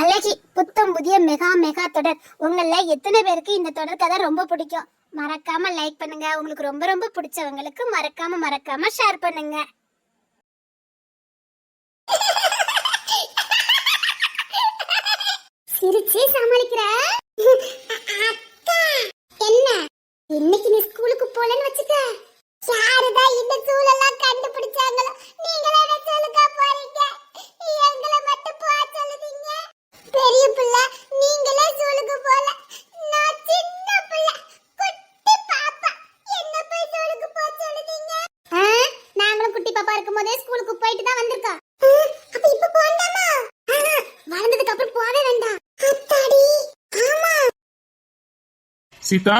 அழகி புத்தம் புதிய மெகா மெகா தொடர். உங்கள எத்தனை பேருக்கு இந்த தொடர் கதை ரொம்ப பிடிக்கும்? மறக்காம லைக் பண்ணுங்க. உங்களுக்கு ரொம்ப ரொம்ப பிடிச்சவங்களுக்கு மறக்காம ஷேர் பண்ணுங்க. சிரிச்சு சமாளிக்கிற என்ன? இன்னைக்கு நீ ஸ்கூலுக்கு போலன்னு வச்சுக்க. யாருதான் இந்த சூழலாம் கண்டுபிடிச்சாங்களோ நீங்களே என்ன சொல்லுங்க போறீங்க? எங்களை மட்டும் போ சொல்லுதீங்க. பெரிய பிள்ளை நீங்களே ஸ்கூலுக்கு போல, நான் சின்ன பிள்ளை குட்டி பாப்பா, என்ன போய் ஸ்கூலுக்கு போ சொல்லுதீங்க? நாங்களும் குட்டி பாப்பா இருக்கும்போதே ஸ்கூலுக்கு போயிட்டு தான் வந்திருக்கோம். அப்ப இப்ப போண்டாமா? வளர்ந்ததுக்கு அப்புறம் போவே வேண்டாம். அத்தாடி ஆமா. சீதா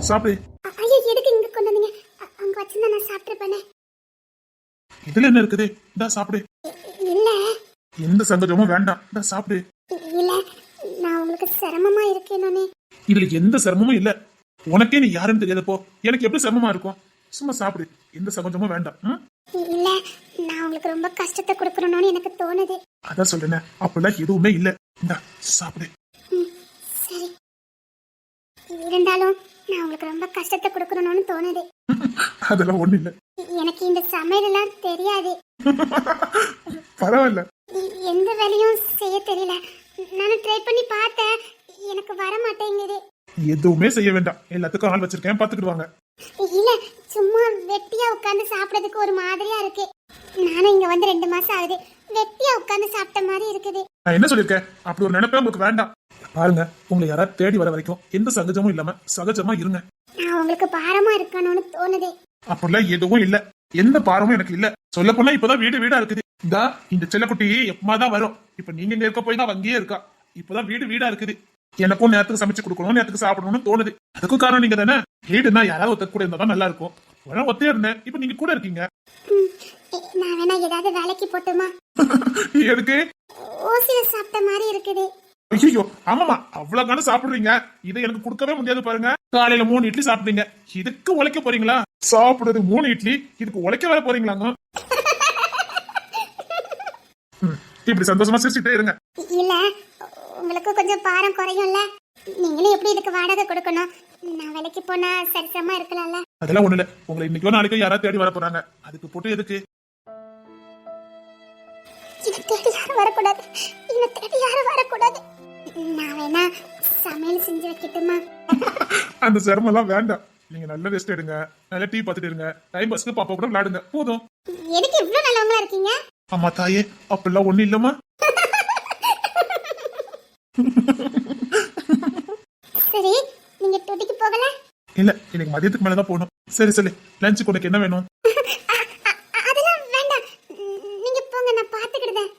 சாப்பிடு. ஐயோ எதுக்கு இங்க கொண்டு வந்தீங்க? அங்க வச்சிருந்தா நான் சாப்பிட்டுருப்பேனே. இதுல என்ன இருக்குது? இந்தா சாப்பிடு. இல்ல எந்த சங்கஜமும் வேண்டாம், இந்தா சாப்பிடு. இல்ல நான் உங்களுக்கு சிரமமா இருக்கேனே. இதுல எந்த சிரமமும் இல்ல. உனக்கே நீ யாருன்னு தெரியாதப்போ எனக்கு எப்படி சிரமமா இருக்கும்? சும்மா சாப்பிடு, எந்த சங்கஜமும் வேண்டாம். இல்ல நான் உங்களுக்கு ரொம்ப கஷ்டத்தை கொடுக்கணும்னு எனக்கு தோணுது. அதான் சொல்றேன், அப்படிலாம் எதுவுமே இல்ல. இந்தா சாப்பிடு. சரி, இருந்தாலும் நான் உங்களுக்கு ரொம்ப கஷ்டத்தை கொடுக்கணும்னு தோணுது. அதெல்லாம் ஒண்ணு இல்ல. எனக்கு இந்த சமையலாம் தெரியாது. பரவாயில்ல. எந்த வேலையும் செய்ய தெரியல. நானும் ட்ரை பண்ணி பார்த்தேன், எனக்கு வர மாட்டேங்குது. எதுவுமே செய்ய வேண்டாம், எல்லாத்துக்கும் ஆள் வச்சிருக்கேன், பாத்துக்கிடுவாங்க. இல்ல சும்மா வெட்டியா உட்கார்ந்து சாப்பிடுறதுக்கு ஒரு மாதிரியா இருக்கு. நானும் இங்க வந்து 2 மாசம் ஆகுது. வெட்டியா உட்கார்ந்து சாப்பிட்ட மாதிரி இருக்குது. நான் என்ன சொல்லிருக்கேன்? அப்படி ஒரு நினைப்பே உங்களுக்கு வேண்டாம். பாருங்க, உங்களை யாராவது தேடி வர வரைக்கும் எந்த சகஜமும் இல்லாம சகஜமா இருங்க. நான் உங்களுக்கு பாரமா இருக்கணும்னு தோணுது. அப்படிலாம் எதுவும் இல்ல, எந்த பாரமும் எனக்கு இல்ல. சொல்ல போனா இப்பதான் வீடா இருக்குது. இந்த செல்லக்குட்டி எப்பமாதான் வரும். இப்ப நீங்க இங்க இருக்க போய் தான் அங்கேயே இருக்கா. இப்பதான் வீடா இருக்குது. எனக்கும் நேரத்துக்கு சமைச்சு கொடுக்கணும், நேரத்துக்கு சாப்பிடணும்னு தோணுது. அதுக்கும் காரணம் நீங்க தானே. வீடுனா யாராவது ஒருத்தர் கூட இருந்தா தான் நல்லா இருக்கும். ஒத்தையா இருந்தேன், இப்ப நீங்க கூட இருக்கீங்க. நான் வேணா ஏதாவது வேலைக்கு போட்டுமா? எதுக்கு? ஓசில சாப்பிட்ட மாதிரி இருக்குது. ஐயோ ஆமாமா, அவ்வளவு காண சாப்பிடுறீங்க. இதை எனக்கு கொடுக்கவே முடியாது பாருங்க. காலையில 3 இட்லி சாப்பிட்டீங்க, இதுக்கு உழைக்க போறீங்களா? சாப்பிடுறது 3 இட்லி, இதுக்கு உழைக்க வர போறீங்களாங்க? இப்படி சந்தோஷமா சிரிச்சுட்டே இருங்க. இல்ல உங்களுக்கு கொஞ்சம் பாரம் குறையும்ல. நீங்களும் எப்படி இதுக்கு வாடகை கொடுக்கணும்? நான் வேலைக்கு போனா சரிசமா இருக்கலாம்ல. அதெல்லாம் ஒண்ணு இல்ல. உங்களை இன்னைக்கோ நாளைக்கோ யாராவது தேடி வர போறாங்க, அதுக்கு போட்டு எதுக்கு? என்ன தேடி யாரும் வரக்கூடாது, என்ன தேடி யாரும் வரக்கூடாது. நான் வேணா சமையல் செஞ்சு வைக்கட்டுமா? அந்த சிரமம் எல்லாம் வேண்டாம். நீங்க நல்ல ரெஸ்ட் எடுங்க, நல்ல டீ பார்த்துட்டு இருங்க, டைம் பஸ்க்கு பாப்பா கூட விளையாடுங்க, போதும். எதுக்கு இவ்வளவு நல்லவங்களா இருக்கீங்க? அம்மா தாயே, அப்படிலாம் ஒண்ணு இல்லம்மா. சரி, நீங்க டூட்டிக்கு போகல? இல்ல, இன்னைக்கு மதியத்துக்கு மேலதான் போகணும். சரி சரி, லஞ்சுக்கு உனக்கு என்ன வேணும்? அதெல்லாம் வேண்டாம், நீங்க போங்க, நான் பாத்துக்கிடுதேன்.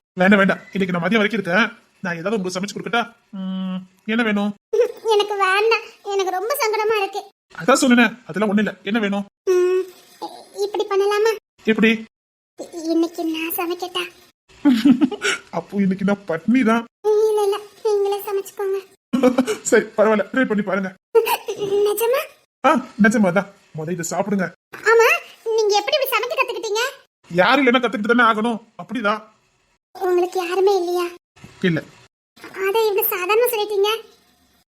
வேண்டாம், இன்னைக்கு நான் மதியம் வரைக்கும் இருக்கேன். நான் ஏதாவது உங்களுக்கு சமைச்சு கொடுக்கட்டா? என்ன வேணும்? எனக்கு வேண்டாம், எனக்கு ரொம்ப சங்கடமா இருக்கு. அதான் சொன்னேன், அதெல்லாம் ஒண்ணு இல்ல. என்ன வேணும்? இப்படி பண்ணலாமா? எப்படி? இன்னைக்கு நான் சமைக்கட்டா? அப்போ இன்னைக்கு நான் பட்னி தான். இல்ல நீங்களே சமைச்சுக்கோங்க. சரி பரவாயில்ல, ட்ரை பண்ணி பாருங்க. நிஜமா? நிஜமாதான். முத இதை சாப்பிடுங்க. ஆமா, நீங்க எப்படி இப்படி சமைக்க கத்துக்கிட்டீங்க? யாரும் இல்லைன்னா கத்துக்கிட்டு தானே ஆகணும். அப்படிதான். உங்களுக்கு யாருமே இல்லையா? இல்ல. அத இப்படி சாதாரண சொல்லிட்டீங்க.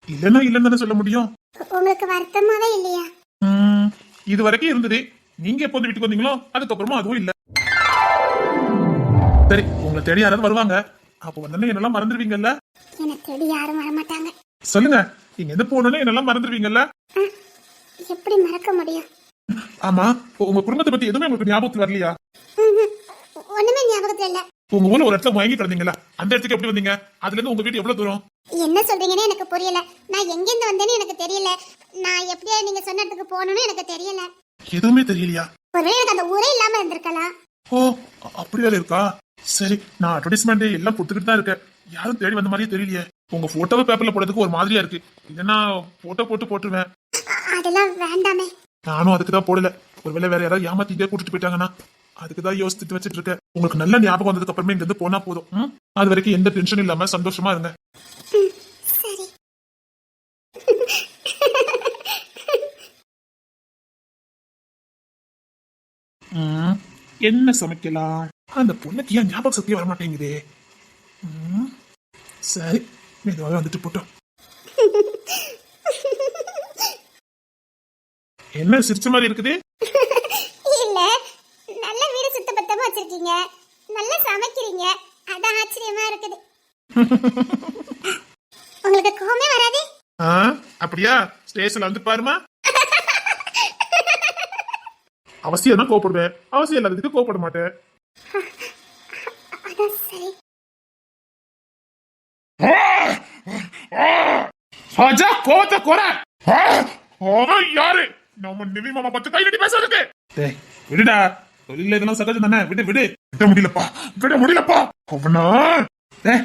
இல்லன்னு சொல்ல முடியும். உங்களுக்கு வருத்தமாவே இல்லையா? இது வரைக்கும் இருந்தது. நீங்க எப்போது வீட்டுக்கு வந்தீங்களோ அதுக்கப்புறமா அதுவும் இல்ல. சரி, உங்களை தேடி யாராவது வருவாங்க. அப்போ வந்தோடனே என்னெல்லாம் மறந்துடுவீங்கல்ல? என்ன தேடி யாரும் வரமாட்டாங்க. சொல்லுங்க, நீங்க எந்த போனோன்னு என்னெல்லாம் மறந்துடுவீங்கல்ல? எப்படி மறக்க முடியும்? ஆமா, உங்க குடும்பத்தை பத்தி எதுவுமே உங்களுக்கு ஞாபகத்துல வரலையா? ஒண்ணுமே ஞாபகத்துல இல்ல. உங்க ஊர்ல ஒரு இடத்துல வாங்கி கிடந்தீங்களா, அந்த இடத்துக்கு எப்படி வந்தீங்க? அதுல இருந்து உங்க வீட்டு எவ்வளவு தூரம்? என்ன சொல்றீங்கன்னு எனக்கு புரியல. நான் எங்க இருந்து வந்தேன்னு எனக்கு தெரியல. நான் எப்படியா நீங்க சொன்ன இடத்துக்கு போகணும்னு எனக்கு தெரியல. எதுவுமே தெரியலையா? ஒருவேளை எனக்கு அந்த ஊரே இல்லாம இருந்திருக்கலாம். ஓ, அப்படி வேலை இருக்கா? சரி, நான் அட்வர்டைஸ்மெண்ட் எல்லாம் கொடுத்துக்கிட்டு தான் இருக்கேன். யாரும் தேடி வந்த மாதிரியே தெரியலையே. உங்க போட்டோவை பேப்பர்ல போடுறதுக்கு ஒரு மாதிரியா இருக்கு. இல்லைன்னா போட்டோ போட்டுருவேன். அதெல்லாம் வேண்டாமே. நானும் அதுக்கு தான் போடல. ஒருவேளை வேற யாராவது ஏமாத்திட்டே கூட்டிட்டு போயிட்டாங்கன்னா அதுக்கு தான் யோசிச்சுட்டு வச்சிட்டு இருக்கேன். உங்களுக்கு நல்ல ஞாபகம் வந்ததுக்கு அப்புறமே இங்க இருந்து போனா போதும். அது வரைக்கும் எந்த டென்ஷனும் இல்லாம சந்தோஷமா இருங்க. சரி. என்ன சமைக்கலாம்? அந்த பொண்ணுக்கு ஏன் ஞாபக சக்தி வர மாட்டேங்குதே. சரி, மெதுவாக வந்துட்டு போட்டோம். என்ன சிரிச்ச மாதிரி இருக்குது? இல்ல, நல்ல வீடு சுத்தபத்தமா வச்சிருக்கீங்க, நல்லா சமைக்கிறீங்க, அதான் ஆச்சரியமா இருக்குது. உங்களுக்கு கோவமே வராது? அப்படியா? ஸ்டேஷன்ல வந்து பாருமா. அவசியம் தான் கோபப்படுவேன், அவசியம் இல்லாததுக்கு கோபப்பட மாட்டேன். அதான் சரி. ராஜா கோவத்தை குறை. அவன் யாரு? நம்ம நிவி மாமா பத்து கை நீட்டி பேசுறதுக்கு. டேய் விடுடா, தொழில இதெல்லாம் சகஜம் தானே. விடு விடு. விட முடியலப்பா, விட முடியலப்பா. அவனா டேய்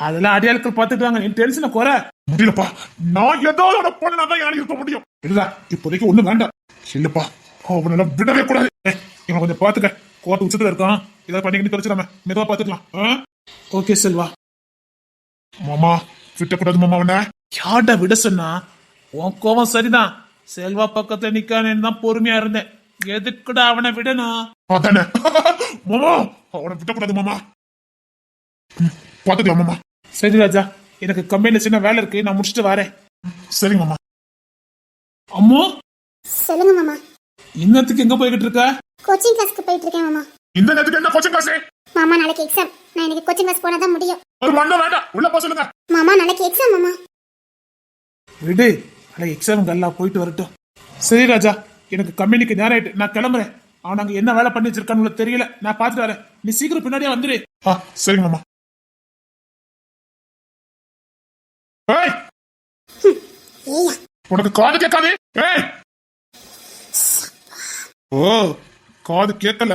அதெல்லாம் அடியாட்கள் பார்த்துட்டாங்க. நீ டென்ஷனை குறை. முடியலப்பா, நான் ஏதாவது பண்ணா தான் யாரும் இருக்க முடியும். இல்ல இப்போதைக்கு ஒண்ணும் வேண்டாம். இல்லப்பா, அவனெல்லாம் விடவே கூடாது. இவன் கொஞ்சம் பாத்துக்க, கோட்டை உச்சத்துல இருக்கான். ஏதாவது பண்ணிக்கிட்டு தொலைச்சிடாம மெதுவா பாத்துக்கலாம். ஓகே செல்வா. மாமா விட்டக்கூடாது மாமா. அவன யார்டா விட சொன்னா? உன் கோவம் சரிதான். செல்வா பக்கத்துல நிக்கானேன்னு தான் பொறுமையா இருந்தேன். எதுக்குடா அவனை விடணும்? அதானே மாமா, அவனை விட்டக்கூடாது மாமா. பாத்துக்கலாம் மாமா. சரி ராஜா, எனக்கு கம்பெனில சின்ன வேலை இருக்கு, நான் முடிச்சுட்டு வரேன். சரிங்க மாமா. அம்மா சொல்லுங்க மாமா. இன்னத்துக்கு எங்க போய்கிட்டு இருக்க? கோச்சிங் கிளாஸ்க்கு போயிட்டு இருக்கேன் மாமா. இந்த நேரத்துக்கு என்ன கோச்சிங் கிளாஸ்? மாமா நாளைக்கு எக்ஸாம், நான் இன்னைக்கு கோச்சிங் கிளாஸ் போனா தான் முடியும். ஒரு மண்ண வேண்டாம், உள்ள போ சொல்லுங்க. மாமா நாளைக்கு எக்ஸாம் மாமா. விடு, நாளைக்கு எக்ஸாம் எல்லாம் போயிட்டு வரட்டும். சரி ராஜா, எனக்கு கம்பெனிக்கு நேரம் ஆயிட்டு, நான் கிளம்புறேன். அவன் அங்க என்ன வேலை பண்ணி வச்சிருக்கான்னு தெரியல, நான் பாத்துட்டு வரேன். நீ சீக்கிரம் பின்னாடியே வந்துரு. சரிங்க மாமா. ஏய் ஏயா உனக்கு காது கேட்காது? ஏய் ஓ காது கேட்கல?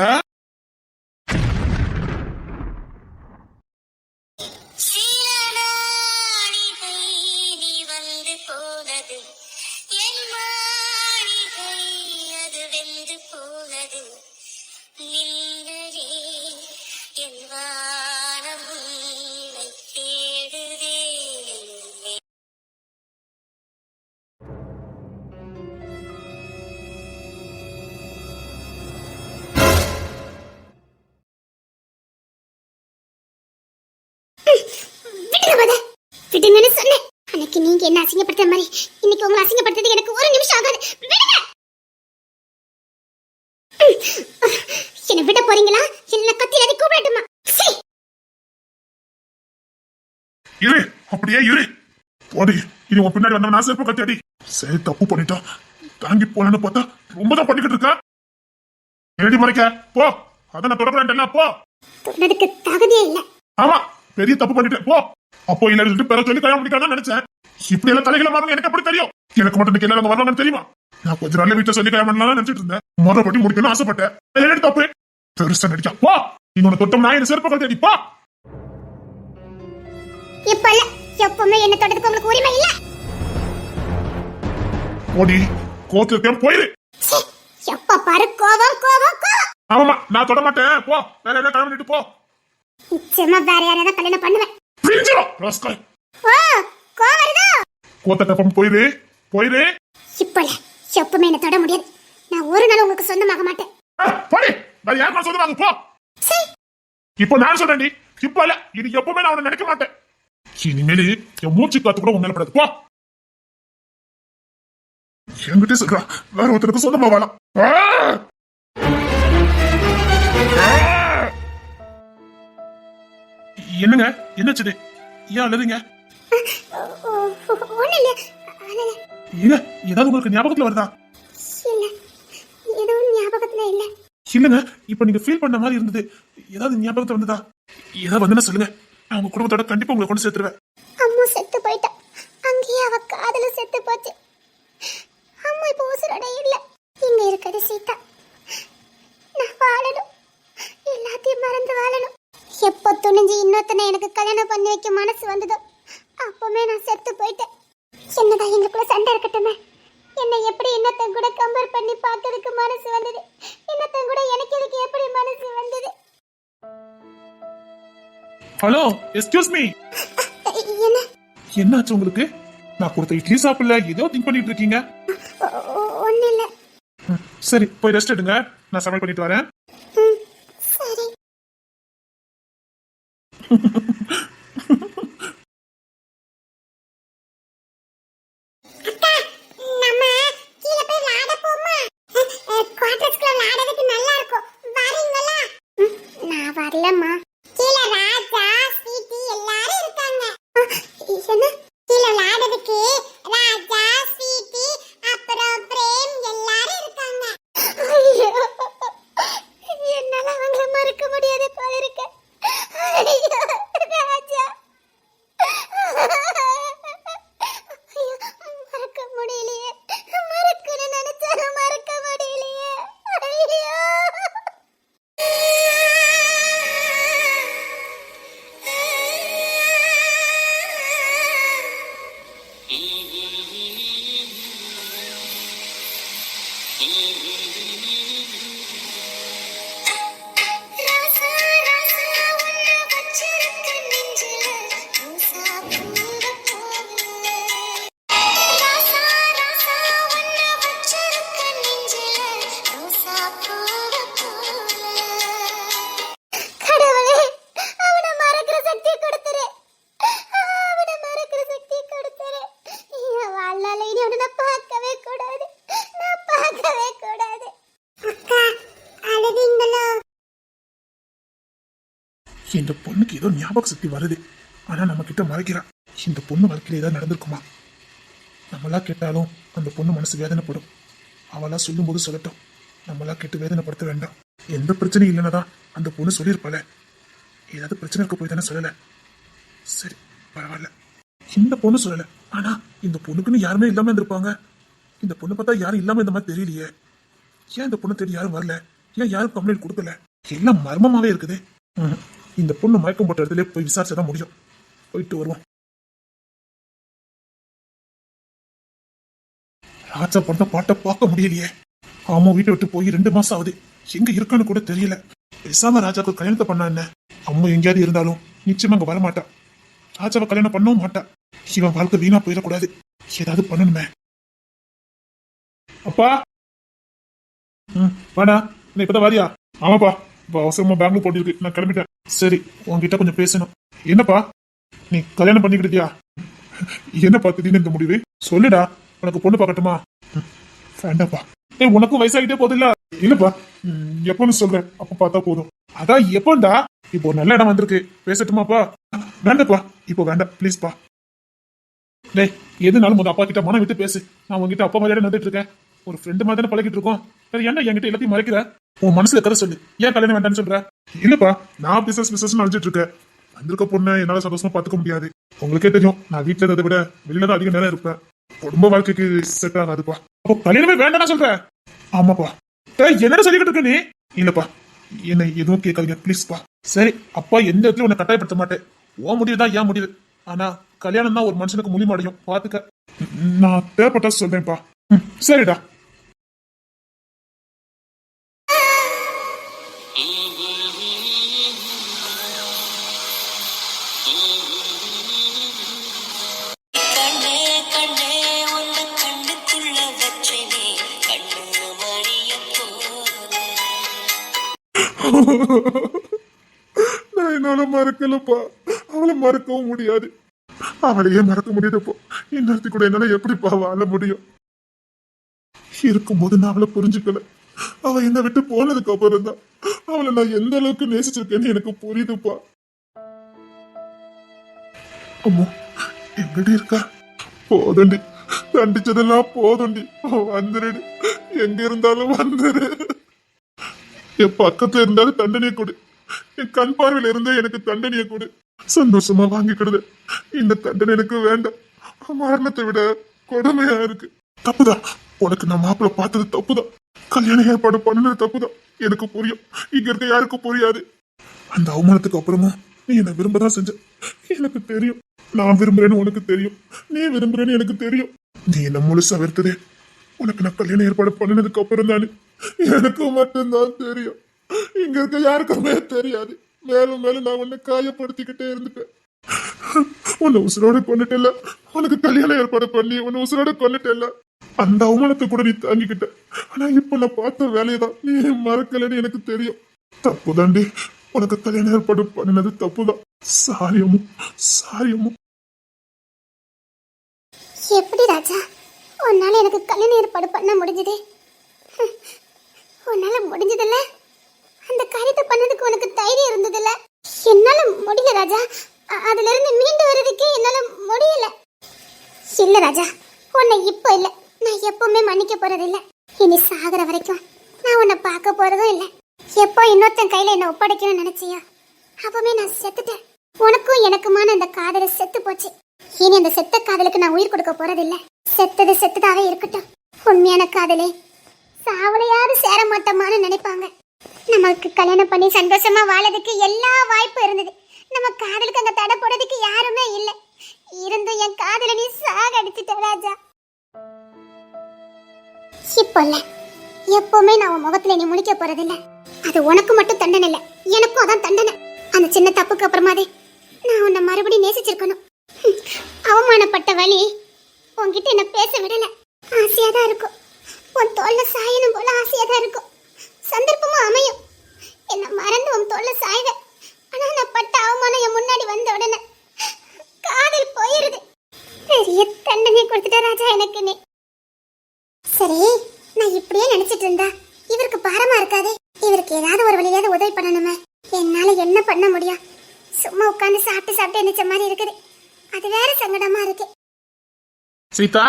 விடுங்கன்னு சொன்னேன். அன்னைக்கு நீங்க என்ன அசிங்கப்படுத்த மாதிரி இன்னைக்கு உங்களை அசிங்கப்படுத்துறது எனக்கு ஒரு நிமிஷம் ஆகாது. விடுங்க. என்ன விட போறீங்களா இல்ல கத்தி அடி கூப்பிடட்டுமா? இரு, அப்படியே இரு. போடி, இது உன் பின்னாடி வந்தவன் நான் சேர்ப்பு கத்தி அடி. சரி தப்பு பண்ணிட்டா, தாங்கி போனு பார்த்தா ரொம்ப தான் பண்ணிக்கிட்டு இருக்கா. ஏடி மறைக்க போ. அத நான் தொடர்றேன் போ. தொடர்றதுக்கு தகுதியே இல்ல. ஆமா, பெரிய தப்பு பண்ணிட்டேன் போ. அப்போ இல்ல சொல்லிட்டு பெற சொல்லி கல்யாணம் பண்ணிக்கலாம் நினைச்சேன். இப்படி எல்லாம் தலைகளை மாறணும் எனக்கு எப்படி தெரியும்? எனக்கு மட்டும் இன்னைக்கு எல்லாரும் வரணும்னு தெரியுமா? நான் கொஞ்ச நாள் வீட்டுல சொல்லி கல்யாணம் பண்ணலாம் நினைச்சிட்டு இருந்தேன். மறுபடி முடிக்கணும்னு ஆசைப்பட்டேன். என்ன தப்பு? பெருசா நடிக்கா போ. இன்னொன்னு தொட்டம் நான் என்ன சேர்ப்பு தேடி போ. இப்ப இல்ல, எப்பவுமே என்ன தொடர்றதுக்கு உங்களுக்கு உரிமை இல்ல. ஓடி கோத்துல இருக்கேன், போயிரு. எப்ப பாரு கோவம் கோவம் கோவம். ஆமா, நான் தொட மாட்டேன் போ. வேற என்ன கல்யாணம் பண்ணிட்டு போ. நிச்சயமா வேற யாரையாவது கல்யாணம் பண்ணுவேன். பிரிஞ்சிரும் ராஸ்கல். ஓ கோவம் வருதா? கோத்த கப்பம் போயிரு போயிரு. இப்ப இல்ல, எப்பவுமே என்ன தொட முடியாது. நான் ஒரு நாள் உங்களுக்கு சொந்தமாக மாட்டேன். போடி, வேற யாருக்கும் சொந்தமாக போ. இப்போ நான் சொல்றேன், இப்ப இல்ல, இது எப்பவுமே நான் உன்னை நினைக்க மாட்டேன். இனிமேல் என் மூச்சு காத்து கூட உன்னால படாது போ. என்கிட்ட சொல்றா, வேற ஒருத்தருக்கு சொந்தமா வாழலாம். என்னங்க என்னாச்சு? ஏன் அழுதுங்க? ஒண்ணு இல்ல. இல்ல, ஏதாவது உங்களுக்கு ஞாபகத்துல வருதா? இல்ல, எதுவும் ஞாபகத்துல இல்ல. இல்லங்க, இப்ப நீங்க ஃபீல் பண்ண மாதிரி இருந்தது. ஏதாவது ஞாபகத்துல வந்ததா? ஏதாவது வந்துன்னா சொல்லுங்க, நான் உங்க குடும்பத்தோட கண்டிப்பா உங்களை கொண்டு சேர்த்துருவேன். அம்மா செத்து போயிட்டா, அங்கேயே அவ காதல செத்து போச்சு. அம்மா இப்ப உசுரோட இல்ல. இங்க இருக்கிறது சீதா. நான் வாழணும், எல்லாத்தையும் மறந்து வாழணும். எப்ப துணிஞ்சு இன்னொருத்தனை எனக்கு கல்யாணம் பண்ணி வைக்க மனசு வந்ததோ அப்பவுமே நான் செத்து போயிட்டேன். என்னதான் எங்களுக்குள்ள சண்டை இருக்கட்டுமே, என்னை எப்படி இன்னொருத்தன் கூட கம்பேர் பண்ணி பார்க்கறதுக்கு மனசு வந்தது. இன்னொருத்தன் கூட எனக்கு இதுக்கு எப்படி மனசு வந்தது? Hello, excuse me. என்ன என்னாச்சு உங்களுக்கு? நான் கொடுத்த இட்லி சாப்பிடல, ஏதோ திங்க் பண்ணிட்டு இருக்கீங்க. ஒண்ணு இல்ல. சரி, போய் ரெஸ்ட் எடுங்க, நான் சமையல் பண்ணிட்டு வரேன். அக்கா, நம்ம கீழ போய் விளையாட போமா? குவார்டர்ஸ்க்குள்ள விளையாடுறதுக்கு நல்லா இருக்கும். வரீங்களா? நான் வரலம்மா. கீழ ராஜா, ஸ்வீட்டி எல்லாரும் இருக்காங்க. என்ன? கீழ விளையாடுறதுக்கு ராஜா, ஸ்வீட்டி, அப்புறம் பிரேம் எல்லாரும் இருக்காங்க. ஐயோ, என்னால அவங்கள மறக்க முடியாது போல இருக்கு. ஐயோ, ராஜா. ஐயோ, மறக்க முடியலையே. மறக்கணும்னு நினைச்சாலும் மறக்க முடியலையே. ஐயோ. ராசா ராசா உன்னை வச்சிருக்க நெஞ்சில ரோசா பூவ போல. ராசா ராசா உன்னை வச்சிருக்க நெஞ்சில ரோசா பூவ போல. கடவுளே, அவனை மறக்கிற சக்தி கொடுத்துரு. அவனை மறக்கிற சக்தி கொடுத்துரு. என் வாழ்நாள இனி அவனை நான் பார்க்கவே கூடாது. நான் பார்க்கவே கூடாது. அக்கா, அழுதீங்களோ? இந்த பொண்ணுக்கு ஏதோ ஞாபக சக்தி வருது, ஆனா நம்ம கிட்ட மறைக்கிறா. இந்த பொண்ணு வாழ்க்கையில ஏதாவது நடந்திருக்குமா? நம்மளா கேட்டாலும் அந்த பொண்ணு மனசு வேதனைப்படும். அவளா சொல்லும் போது சொல்லட்டும், நம்மளா கேட்டு வேதனைப்படுத்த வேண்டாம். எந்த பிரச்சனையும் இல்லைன்னா அந்த பொண்ணு சொல்லியிருப்பாள. ஏதாவது பிரச்சனை இருக்க போய் தானே சொல்லல. சரி, பரவாயில்ல. இந்த பொண்ணு சொல்லல, ஆனா இந்த பொண்ணுக்குன்னு யாருமே இல்லாம இருந்திருப்பாங்க. இந்த பொண்ணு பார்த்தா யாரும் இல்லாம இந்த மாதிரி தெரியலையே. ஏன் இந்த பொண்ணு தேடி யாரும் வரல? ஏன் யாரும் கம்ப்ளைண்ட் கொடுக்கல? எல்லாம் மர்மமாவே இருக்குது. இந்த பொண்ணு மயக்கம் போட்ட இடத்துல போய் விசாரிச்சாதான் முடியும். போயிட்டு வருவோம். ராஜா படத்தை பாட்டை பார்க்க முடியலையே. ஆமா, வீட்டை விட்டு போய் 2 மாசம் ஆகுது. எங்க இருக்கான்னு கூட தெரியல. பேசாம ராஜாவுக்கு கல்யாணத்தை பண்ணா என்ன? அம்மா எங்கேயாவது இருந்தாலும் நிச்சயமா அங்க வரமாட்டா. ராஜாவை கல்யாணம் பண்ணவும் மாட்டா. இவன் வாழ்க்கை வீணா போயிடக்கூடாது. ஏதாவது பண்ணணுமே. அப்பா, வாடா. என்ன இப்பதான் வாரியா? ஆமாப்பா, இப்ப அவசரமா பெங்களூர் போட்டிருக்கு, நான் கிளம்பிட்டேன். சரி, உன்கிட்ட கொஞ்சம் பேசணும். என்னப்பா, நீ கல்யாணம் பண்ணிக்கிட்டியா? என்னப்பா திடீர்னு இந்த முடிவு? சொல்லுடா, உனக்கு பொண்ணு பார்க்கட்டுமா? வேண்டாப்பா. ஏய், உனக்கும் வயசாகிட்டே போதும் இல்ல? இல்லப்பா, எப்போன்னு சொல்றேன், அப்ப பார்த்தா போதும். அதான் எப்போண்டா? இப்போ ஒரு நல்ல இடம் வந்திருக்கு, பேசட்டுமாப்பா? வேண்டாப்பா, இப்போ வேண்டாம், ப்ளீஸ்ப்பா. டேய், எதுனாலும் முதல் அப்பா கிட்ட மனம் விட்டு பேசு. நான் உங்ககிட்ட அப்பா மாதிரியே நடந்துட்டு இருக்கேன். ஒரு ஃப்ரெண்டு மாதிரி தானே பழகிட்டு இருக்கோம். சரி, என்ன என்கிட்ட எல்லாத்தையும் மறைக்கிற? உன் மனசுல கதை சொல்லு. ஏன் கல்யாணம் வேண்டாம்னு சொல்ற? இல்லப்பா, நான் பிசினஸ் அழைச்சிட்டு இருக்கேன். வந்திருக்க பொண்ணை என்னால சந்தோஷமா பாத்துக்க முடியாது. உங்களுக்கே தெரியும், நான் வீட்டுல இருந்ததை விட வெளியில தான் அதிக நேரம் இருப்பேன். குடும்ப வாழ்க்கைக்கு செட் ஆகாதுப்பா. அப்போ கல்யாணமே வேண்டாம் சொல்ற? ஆமாப்பா. என்னடா சொல்லிக்கிட்டு இருக்க நீ? இல்லப்பா, என்ன எதுவும் கேட்காதீங்க ப்ளீஸ்ப்பா. சரி, அப்பா எந்த இடத்துல உன்னை கட்டாயப்படுத்த மாட்டேன். ஓ முடிவு தான் ஏன் முடிவு. ஆனா கல்யாணம் தான் ஒரு மனுஷனுக்கு முழிமடையும், பாத்துக்க. நான் தேவைப்பட்டா சொல்றேன்ப்பா. சரிடா. நான் என்னால மறக்கலப்பா. அவளை மறக்கவும் முடியாது. அவளையே மறக்க முடியாதப்போ இன்னொருத்தி கூட என்னால எப்படிப்பா வாழ முடியும்? இருக்கும்போது நான் அவளை புரிஞ்சுக்கல. அவ என்னை விட்டு போனதுக்கு அப்புறம் தான் அவளை நான் எந்த அளவுக்கு நேசிச்சிருக்கேன்னு எனக்கு புரியுதுப்பா. அம்மா, எங்கடி இருக்கா? போதண்டி, தண்டிச்சதெல்லாம் போதண்டி, வந்துருடி. எங்க இருந்தாலும் வந்துரு. என் பக்கத்துல இருந்தாலும் தண்டனையை கொடு. என் கண் பார்வையில இருந்தா எனக்கு தண்டனையை கொடு. சந்தோஷமா வாங்கிக்கிடுது. இந்த தண்டனை எனக்கு வேண்டாம். மரணத்தை விட கொடுமையா இருக்கு. தப்புதான், உனக்கு நான் மாப்பிள்ள பார்த்தது தப்புதான். கல்யாணம் ஏற்பாடு பண்ணது தப்புதான். எனக்கு புரியும், இங்க இருக்க யாருக்கும் புரியாது. அந்த அவமானத்துக்கு அப்புறமும் நீ என்ன விரும்பதான் செஞ்ச. எனக்கு தெரியும், நான் விரும்புறேன்னு உனக்கு தெரியும், நீ விரும்புறேன்னு எனக்கு தெரியும். நீ என்ன முழுசா வெறுத்ததே உனக்கு நான் கல்யாணம் ஏற்பாடு பண்ணினதுக்கு அப்புறம் தானே எனக்கு மட்டும்தான் தெரியும். இங்க இருக்க யாருக்குமே தெரியாது. மேலும் மேலும் நான் உன்னை காயப்படுத்திக்கிட்டே இருந்துட்டேன். உன்னை உசுரோட கொண்டுட்டல, உனக்கு கல்யாணம் ஏற்பாடு பண்ணி உன்னை உசுரோட கொண்டுட்டல. அந்த அவமானத்தை கூட நீ தாங்கிக்கிட்ட. ஆனா இப்ப நான் பார்த்த வேலையதான் நீ மறக்கலன்னு எனக்கு தெரியும். தப்புதாண்டி, உனக்கு கல்யாணம் ஏற்பாடு பண்ணினது தப்புதான். Sorry Ammu, sorry Ammu. எப்படி ராஜா உன்னால எனக்கு கல்யாணம் ஏற்பாடு பண்ண முடிஞ்சது? உன்னால முடிஞ்சதில்ல? அந்த காரியத்தை பண்ணதுக்கு உனக்கு தைரியம் இருந்ததில்ல? என்னால முடியல ராஜா. அதுல இருந்து மீண்டு வர்றதுக்கே என்னால முடியல. இல்ல ராஜா, உன்னை இப்போ இல்ல, நான் எப்பவுமே மன்னிக்க போறதில்ல. இனி சாகுற வரைக்கும் நான் உன்னை பார்க்க போறதும் இல்ல. எப்போ இன்னொருத்தன் கையில என்ன ஒப்படைக்கணும்னு நினைச்சியா அப்பவே நான் செத்துட்டேன். உனக்கும் எனக்குமான அந்த காதல செத்து போச்சு. இனி அந்த செத்த காதலுக்கு நான் உயிர் கொடுக்க போறதில்ல. செத்தது செத்ததாவே இருக்கட்டும். உண்மையான காதலே சாவலையாவது சேர மாட்டோமான்னு நினைப்பாங்க. நமக்கு கல்யாணம் பண்ணி சந்தோஷமா வாழறதுக்கு எல்லா வாய்ப்பும் இருந்தது. நம்ம காதலுக்கு அங்க தடை போடுறதுக்கு யாருமே இல்ல. இருந்தும் என் காதல நீ சாகடிச்சிட்ட ராஜா. இப்போ இல்ல, எப்பவுமே நான் உன் முகத்துல நீ முடிக்க போறதில்ல. அது உனக்கு மட்டும் தண்டனை இல்ல, எனக்கும் அதான் தண்டனை. அந்த சின்ன தப்புக்கு அப்புறமாதே நான் உன்னை மறுபடியும் நேசிச்சிருக்கணும். அவமானப்பட்ட வழி உன்கிட்ட என்ன பேச விடல. ஆசையா தான் இருக்கும், உன் தோல்ல சாயணும் போல ஆசையா தான் இருக்கும். சந்தர்ப்பமும் அமையும், என்ன மறந்து உன் தோல்ல சாய்வ. ஆனா நான் பட்ட அவமானம் என் முன்னாடி வந்த உடனே காதல் போயிருது. பெரிய தண்டனை கொடுத்துட்ட ராஜா எனக்கு நீ. சரி, நான் இப்படியே நினைச்சிட்டு இருந்தா இவருக்கு பாரமா இருக்காது. இவருக்கு ஏதாவது ஒரு வழியாவது உதவி பண்ணணுமே. என்னால என்ன பண்ண முடியும்? சும்மா உட்காந்து சாப்பிட்டு சாப்பிட்டு எந்திரிச்ச மாதிரி இருக்குது. அது வேற சங்கடமா இருக்கு. சீதா,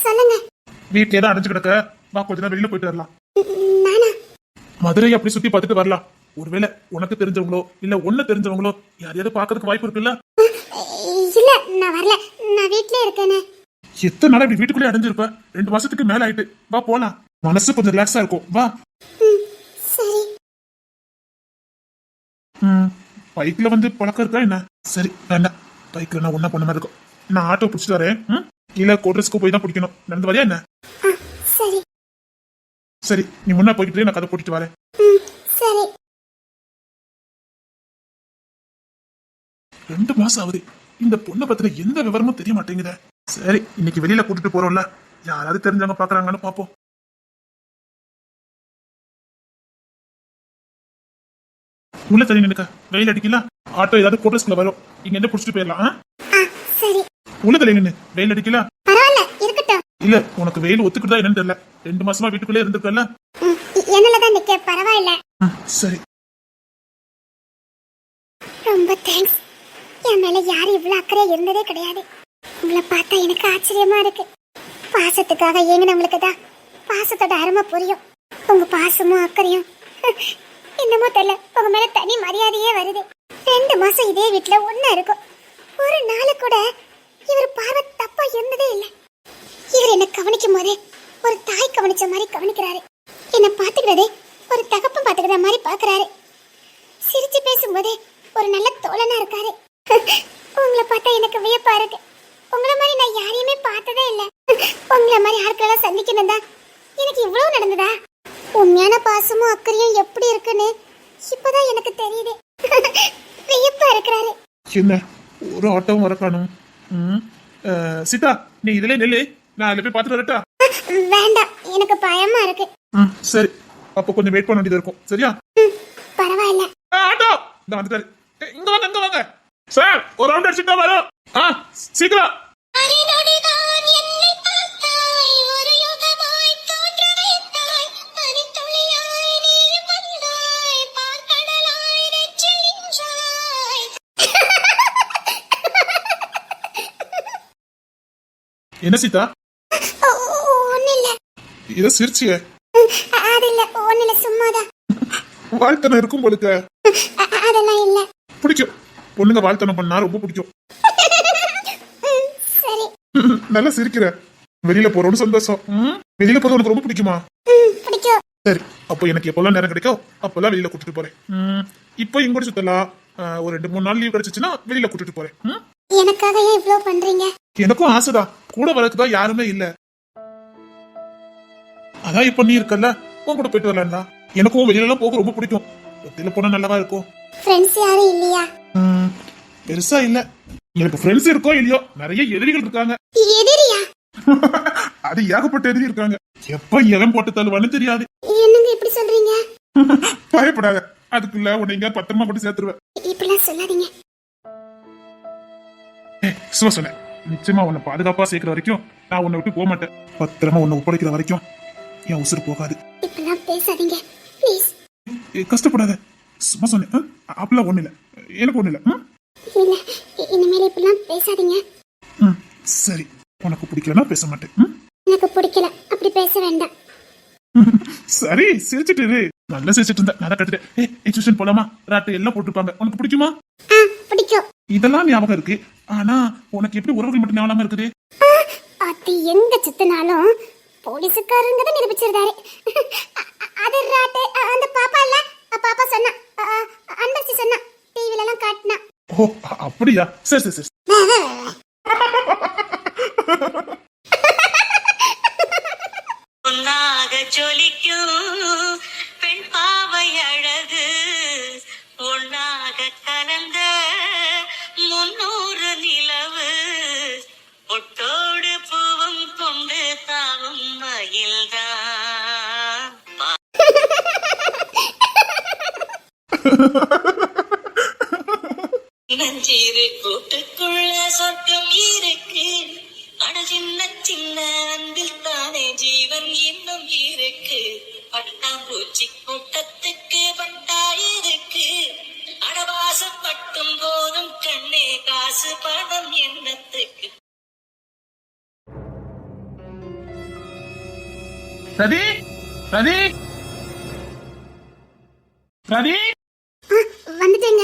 சொல்லுங்க. வீட்டுல ஏதாவது அடைஞ்சு கிடக்க, வா கொஞ்ச நேரம் வெளியில போயிட்டு வரலாம். நானா? மதுரை அப்படி சுத்தி பார்த்துட்டு வரலாம். ஒருவேளை உனக்கு தெரிஞ்சவங்களோ இல்ல ஒண்ணு தெரிஞ்சவங்களோ யாரையாவது பாக்கிறதுக்கு வாய்ப்பு இருக்குல்ல? இல்ல, நான் வரல, நான் வீட்லயே இருக்கேனே. எத்தனை நாள் இப்படி வீட்டுக்குள்ளே அடைஞ்சிருப்ப? 2 மாசத்துக்கு மேல ஆயிட்டு. வா போலாம், மனசு கொஞ்சம் ரிலாக்ஸா இருக்கும். வா. சரி. பைக்ல வந்து பழக்கம் இருக்கா என்ன? சரி வேண்டாம், பைக்ல நான் ஒன்னா பண்ண மாதிரி இருக்கும். நான் ஆட்டோ பிடிச்சிட்டு வரேன். இல்ல கோட்ரஸ்க்கு போய் தான் பிடிக்கணும். நடந்து வரையா என்ன? சரி சரி, நீ முன்னா போய்கிட்டு நான் கதை போட்டுட்டு வரேன். சரி. 2 மாசம் ஆகுது, இந்த பொண்ணை பத்தின எந்த விவரமும் தெரிய மாட்டேங்குத. சரி, இன்னைக்கு வெளியில கூட்டிட்டு போறோம்ல, யாராவது தெரிஞ்சவங்க பாக்குறாங்கன்னு பாப்போம். உள்ள தண்ணி நினைக்க வெயில் அடிக்கல, ஆட்டோ ஏதாவது கோட்ரஸ்க்குள்ள வரும், இங்க இருந்து புடிச்சிட்டு போயிடலாம். சரி. உள்ள தண்ணி நின்னு வெயில் அடிக்கல. பரவாயில்ல, இருக்கட்டும். இல்ல உனக்கு வெயில் ஒத்துக்கிட்டா என்னன்னு தெரியல. 2 மாசமா வீட்டுக்குள்ளே இருந்திருக்கல. என்னாலதான் நிக்க, பரவாயில்ல. சரி. ரொம்ப தேங்க்ஸ். என் மேல யாரும் இவ்வளவு அக்கறையா இருந்ததே கிடையாது. உங்களை பார்த்தா எனக்கு ஆச்சரியமா இருக்கு. பாசத்துக்காக ஏங்கினவங்களுக்கு தான் பாசத்தோட அருமை புரியும். உங்க பாசமும் அக்கறையும் என்னமோ தெரியல, உங்க மேல தனி மரியாதையே வருது. 2 மாசம் இதே வீட்டுல ஒண்ணா இருக்கும். ஒரு நாள் கூட இவர் பார்வை தப்பா இருந்ததே இல்லை. இவர் என்ன கவனிக்கும் போதே ஒரு தாய் கவனிச்ச மாதிரி கவனிக்கிறாரு. என்ன பாத்துக்கிறதே ஒரு தகப்பன் பாத்துக்கிற மாதிரி பாக்குறாரு. சிரிச்சு பேசும்போதே ஒரு நல்ல தோழனா இருக்காரு. உங்களை பார்த்தா எனக்கு வியப்பா இருக்கு. உங்களை மாதிரி நான் யாரையுமே பார்த்ததே இல்லை. உங்களை மாதிரி ஆட்களெல்லாம் சந்திக்கணும் தான் எனக்கு இவ்வளவு நடந்ததா? உண்மையான பாசமும் அக்கறையும் எப்படி இருக்குன்னு இப்பதான் எனக்கு தெரியுது. வியப்பா இருக்கிறாரு. என்ன ஒரு ஆட்டோவும் வரக்கானும். சீதா, நீ இதுல நெல்லு, நான் அதுல போய் பாத்துட்டு வரட்டா? வேண்டாம், எனக்கு பயமா இருக்கு. சரி, அப்போ கொஞ்சம் வெயிட் பண்ண வேண்டியது இருக்கும். சரியா? பரவாயில்ல. ஆட்டோ இந்த வந்துட்டாரு. இங்க வாங்க, இங்க வாங்க சார். ஒரு ரவுண்ட் அடிச்சுட்டு வரோம். சீக்கிரம். என்ன சீதா? ஒண்ணில்ல. இத சிரிச்சியே? அது இல்ல, ஒண்ணில்ல, சும்மாதான். வாழ்த்தனம் இருக்கும் போலுக்க. அதெல்லாம் இல்ல. பிடிக்கும், பொண்ணுங்க வாழ்த்தனம் பண்ணா ரொம்ப பிடிக்கும். சரி. நல்லா சிரிக்கிற. வெளியில போறோம்னு சந்தோஷம். வெளியில போறது உனக்கு ரொம்ப பிடிக்குமா? பிடிக்கும். சரி, அப்போ எனக்கு எப்பெல்லாம் நேரம் கிடைக்கும் அப்பெல்லாம் வெளியில கூட்டிட்டு போறேன். இப்போ இங்க கூட சுத்தலாம். ஒரு 2-3 நாள் லீவ் கிடைச்சிச்சுன்னா வெளியில கூட்டிட்டு போறேன். எனக்காக ஏன் இவ்வளவு பண்றீங்க? எனக்கும் ஆசைதான், கூட வரதுதான் யாருமே இல்ல. அதான் இப்ப நீ இருக்கல, உன் கூட போயிட்டு வரலாம்டா. எனக்கும் வெளியில எல்லாம் போக ரொம்ப பிடிக்கும். வெளியில போனா நல்லவா இருக்கும். ஃப்ரெண்ட்ஸ் யாரும் இல்லையா? பெருசா இல்ல. எனக்கு ஃப்ரெண்ட்ஸ் இருக்கோ இல்லையோ, நிறைய எதிரிகள் இருக்காங்க. எதிரியா? அது ஏகப்பட்ட எதிரி இருக்காங்க. எப்ப எவன் போட்டு தள்ளுவான்னு தெரியாது. என்னங்க இப்படி சொல்றீங்க? பயப்படாத, அதுக்குள்ள உன்னை எங்க பத்திரமா கொண்டு சேர்த்துருவேன். இப்படிலாம் சொல்லாதீங்க. சும்மா சொன்னேன். நிச்சயமா உன்னை பாதுகாப்பா சேர்க்கிற வரைக்கும் நான் உன்னை விட்டு போக மாட்டேன். பத்திரமா உன்னை ஒப்படைக்கிற வரைக்கும் என் உசுறு போகாது. இப்படிலாம் பேசாதீங்க ப்ளீஸ். கஷ்டப்படாத. சும்மா சொன்னேன். அப்படிலாம் ஒண்ணு இல்ல, எனக்கு ஒண்ணு இல்ல. இல்ல, இனிமேல் இப்படிலாம் பேசாதீங்க. சரி, உனக்கு பிடிக்கலன்னா பேச மாட்டேன். எனக்கு பிடிக்கல, அப்படி பேச வேண்டாம். சரி, சிரிச்சிட்டு இரு. நல்லா சிரிச்சிட்டு இருந்தா நான் கட்டுட்டேன். எக்ஸிபிஷன் போலாமா? ராட்டு எல்லாம் போட்டுருப்பாங்க. உனக்கு பிடிக்குமா? பிடிக்கும். இதெல்லாம் ஞாபகம் இருக்கு. ஆனா உனக்கு எப்படி உறவுகள் மட்டும் ஞாபகம் இருக்குது? அது எங்க சுத்தினாலும் போலீஸுக்காரங்க தான் நிரூபிச்சிருந்தாரு. அது ராட்டு அந்த பாப்பா இல்ல, பாப்பா சொன்னா, அன்பரசி சொன்னா, டிவில எல்லாம் காட்டினா. ஓ அப்படியா? சரி சரி சரி. ஜொலிக்கும் பெண் பாவை அழகு ஒன்னாக கலந்த 300 நிலவு ஒட்டோடு பூவும் கொண்டு தாவும் மயில்தான். நஞ்சீரு கூட்டுக்குள்ள சொர்க்கம் இருக்கு. அட சின்ன சின்ன அன்பில் தானே ஜீவன் இன்னும் இருக்கு. பட்டாம்பூச்சி கூட்டத்துக்கு பட்டா இருக்கு. அடவாசம் பட்டும் போதும் கண்ணே காசு பணம் எண்ணத்துக்கு. ரதி ரதி ரதி வந்துட்டேங்க.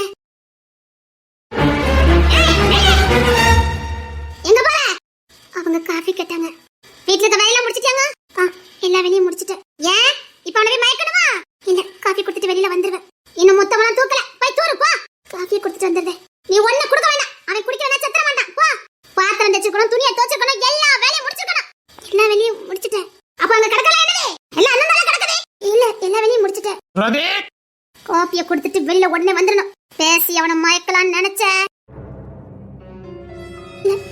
எங்க போற? அவங்க காஃபி கேட்டாங்க. வீட்ல இருக்க வேலையெல்லாம் முடிச்சிட்டாங்க? எல்லா வேலையும் முடிச்சிட்டேன். ஏன் இப்ப அவனை மயக்கணுமா? இல்ல, காஃபி குடிச்சிட்டு வெளியில வந்துருவேன். இன்னும் மொத்தமெல்லாம் தூக்கல. போய் தூரு போ. காஃபி குடிச்சிட்டு வந்துடுறேன். நீ ஒண்ணு குடுக்க வேண்டாம். அவன் குடிக்க வேணா செத்துற மாட்டான். போ. பாத்திரம் தேய்ச்சுக்கணும், துணியை துவைச்சுக்கணும், எல்லா வேலையும் முடிச்சிருக்கணும். எல்லா வேலையும் முடிச்சிட்டேன். அப்ப அங்க கிடக்கல என்னது? எல்லாம் அண்ணன் மேல கிடக்குது. இல்ல, எல்லா வேலையும் முடிச்சிட்டேன். ரதி காஃபியை குடுத்துட்டு வெளியில உடனே வந்துடணும். பேசி அவனை மயக்கலாம்னு நினைச்சேன்.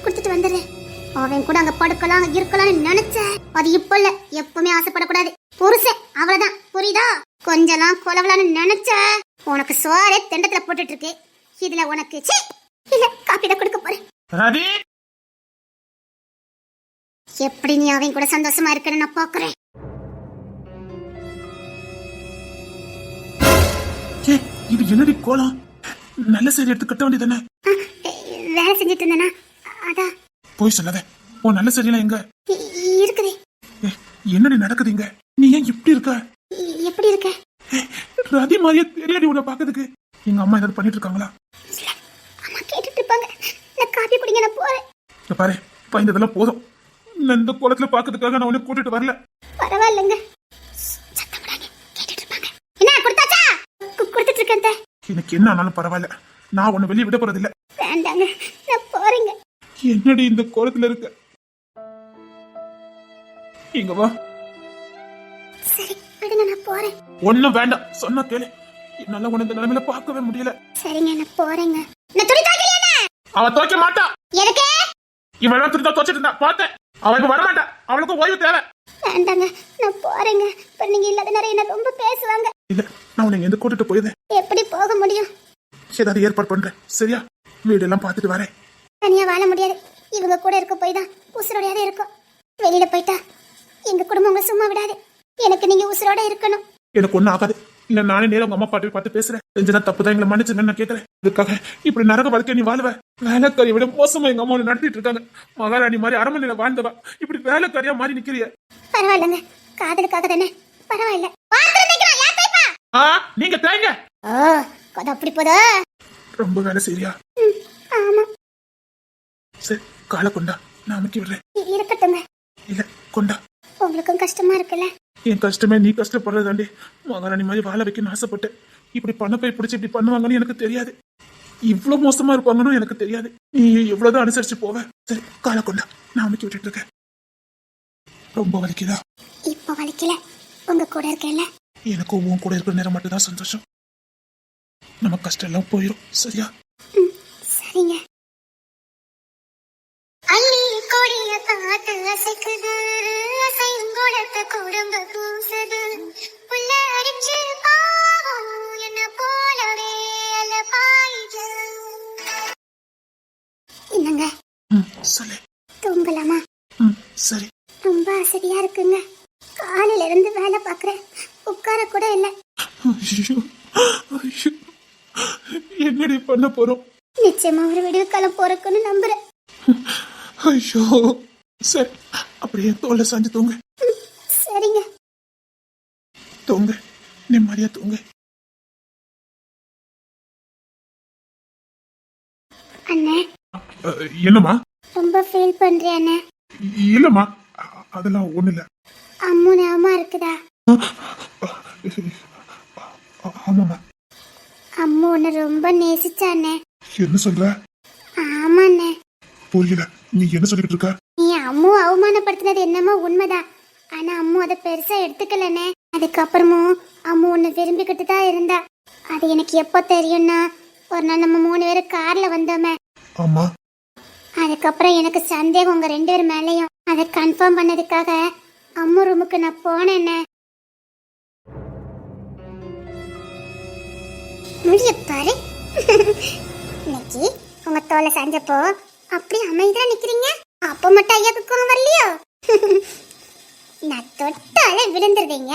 குடுத்துட்டு வந்துடுறேன். அவன் கூட அங்க படுக்கலாம் இருக்கலாம்னு நினைச்சேன். அது இப்ப இல்ல, எப்பவுமே ஆசைப்படக்கூடாது. புருஷன் அவ்வளவுதான், புரியுதா? கொஞ்சலாம் கொலவலான்னு நினைச்ச உனக்கு சோறே திண்டத்துல போட்டுட்டு இருக்கு. இதுல உனக்கு இல்ல, காப்பி தான் கொடுக்க போறேன். ரதி எப்படி நீ அவன் கூட சந்தோஷமா இருக்கன்னு நான் பாக்குறேன். இது என்னடி கோலம்? நல்ல சரி எடுத்து கட்ட வேண்டியதானே? வேலை செஞ்சுட்டு இருந்தேனா, அதான். போய் சொல்லாத. ஓ நல்ல சரியெல்லாம் எங்க இருக்குது? என்னடி நடக்குது இங்க? நீ ஏன் இப்படி இருக்க? எப்படி இருக்க? ரதி மாதிரியே தெரியாடி உன்னை பாக்குறதுக்கு. எங்க அம்மா ஏதாவது பண்ணிட்டு இருக்காங்களா? அம்மா கேட்டுட்டு இருப்பாங்க. நான் காப்பி குடிங்க, நான் போறேன். பாரு, பயந்ததெல்லாம் போதும். நான் இந்த கோலத்துல பாக்குறதுக்காக நான் உன்னை கூட்டிட்டு வரல. பரவாயில்லைங்க, சத்தம் போடாங்க, கேட்டுட்டு இருப்பாங்க. என்ன கொடுத்தாச்சா? கொடுத்துட்டு இருக்கேன். எனக்கு என்ன ஆனாலும் பரவாயில்ல, நான் உன்னை வெளியே விட போறது இல்ல. வேண்டாங்க, நான் போறேங்க. என்னடி இந்த கோலத்துல இருக்க? இங்க வா. சரி விடுங்க, நான் போறேன். ஒண்ணும் வேண்டாம், சொன்னா கேளு. என்னால உன்னை இந்த நிலைமையில பார்க்கவே முடியல. சரிங்க, நான் போறேங்க. நான் துணி துவைக்கலையா? அவ துவைக்க மாட்டா. எதுக்கு? இவள துணி துவைச்சிட்டு இருந்தா பார்த்தேன். அவ இப்ப வர மாட்டா. அவளுக்கு ஓய்வு தேவை. வேண்டாங்க, நான் போறேங்க. இப்ப நீங்க இல்லாத நேரம் என்ன ரொம்ப பேசுவாங்க. இல்ல, நான் உன்னை எந்த கூட்டிட்டு போயிருந்தேன். எப்படி போக முடியும்? ஏதாவது ஏற்பாடு பண்றேன், சரியா? வீடெல்லாம் பார்த்துட்டு வரேன். தனியா வாழ முடியாது. இவங்க கூட இருக்க போய் தான் உசுரோடையாவே இருக்கும். வெளியில போயிட்டா எங்க குடும்பம் உங்களை சும்மா விடாது. எனக்கு நீங்க உசுரோட இருக்கணும். எனக்கு ஒண்ணும் ஆகாது. இல்ல, நானே நேரம் உங்க அம்மா பாட்டு பார்த்து பேசுறேன். செஞ்சதா தப்பு தான், எங்களை மன்னிச்சுன்னு நான் கேட்கறேன். அதுக்காக இப்படி நரக வாழ்க்கை நீ வாழுவ? வேலைக்காரியை விட மோசமா எங்க அம்மா நடத்திட்டு இருக்காங்க. மகாராணி மாதிரி அரண்மனையில வாழ்ந்தவா இப்படி வேலைக்காரியா மாறி நிக்கிறிய? பரவாயில்லங்க, காதலுக்காக தானே. பரவாயில்ல. நீங்க தேங்க. கதை அப்படி போதா? ரொம்ப வேலை சரியா? ஆமா. சரி, காலை கொண்டா, நான் அமைக்கி விடுறேன். இருக்கட்டுங்க. இல்ல, கொண்டா. உங்களுக்கும் கஷ்டமா இருக்குல்ல? என் கஷ்டமே நீ கஷ்டப்படுறதாண்டி. மகாராணி மாதிரி வாழ வைக்கணும்னு ஆசைப்பட்டேன். இப்படி பண்ண போய் பிடிச்சி இப்படி பண்ணுவாங்கன்னு எனக்கு தெரியாது. இவ்வளவு மோசமா இருப்பாங்கன்னு எனக்கு தெரியாது. நீ எவ்வளவுதான் அனுசரிச்சு போவ. சரி, காலை கொண்டா, நான் அமைக்கி விட்டுட்டு இருக்கேன். ரொம்ப வலிக்குதா? இப்ப வலிக்கல, உங்க கூட இருக்கேன்ல. எனக்கு உன் கூட இருக்கிற நேரம் மட்டும்தான் சந்தோஷம். நம்ம கஷ்டம் எல்லாம் போயிடும், சரியா? சரிங்க. அள்ளி கொடிய காத்து அசைக்குது, அசைங்குளத்த குடும்ப பூசுது, புள்ள அடிச்சு பாவம் என்ன போ சொல்லு. தூங்கலாமா? சரி. ரொம்ப அசதியா இருக்குங்க. காலையில இருந்து வேலை பாக்குறேன், உட்கார கூட இல்ல. ஐயோ, ஐயோ, என்னடி பண்ண போறோம்? நிச்சயமா ஒரு விடிவு காலம் போறக்குன்னு நம்புறேன். ஐயோ, சரி, அப்படியே தோல்ல சாஞ்சு தூங்க. சரிங்க. தூங்க, நிம்மதியா தூங்க. அண்ணே, என்னம்மா? ரொம்ப ஃபீல் பண்றேன் அண்ணே. இல்லம்மா, அதெல்லாம் ஒண்ணு இல்ல. அம்மு ஞாபகமா இருக்குதா? ஆமாம்மா. அம்மு உன்னை ரொம்ப நேசிச்சானே. என்ன சொல்ற? ஆமாண்ணே. புரியல, நீ என்ன சொல்லிட்டு இருக்க? நீ அம்மு அவமானப்படுத்தினது என்னமோ உண்மைதான். ஆனா அம்மு அதை பெருசா எடுத்துக்கலனே. அதுக்கப்புறமும் அம்மு உன்னை விரும்பிக்கிட்டு தான் இருந்தா. அது எனக்கு எப்போ தெரியும்னா, ஒரு நாள் நம்ம 3 பேரும் கார்ல வந்தோமே. ஆமா. அதுக்கப்புறம் எனக்கு சந்தேகம் உங்க 2 பேர் மேலேயும். அதை கன்ஃபார்ம் பண்ணதுக்காக அம்மு ரூமுக்கு நான் போனேன்னே. முடிய பாரு. இன்னைக்கு உங்க தோலை சாஞ்சப்போ அப்படி அமைதியா நிக்கிறீங்க. அப்ப மட்டும் ஐயாக்கு கோவம் வரலையோ? நான் தொட்டாலே விழுந்துருவீங்க.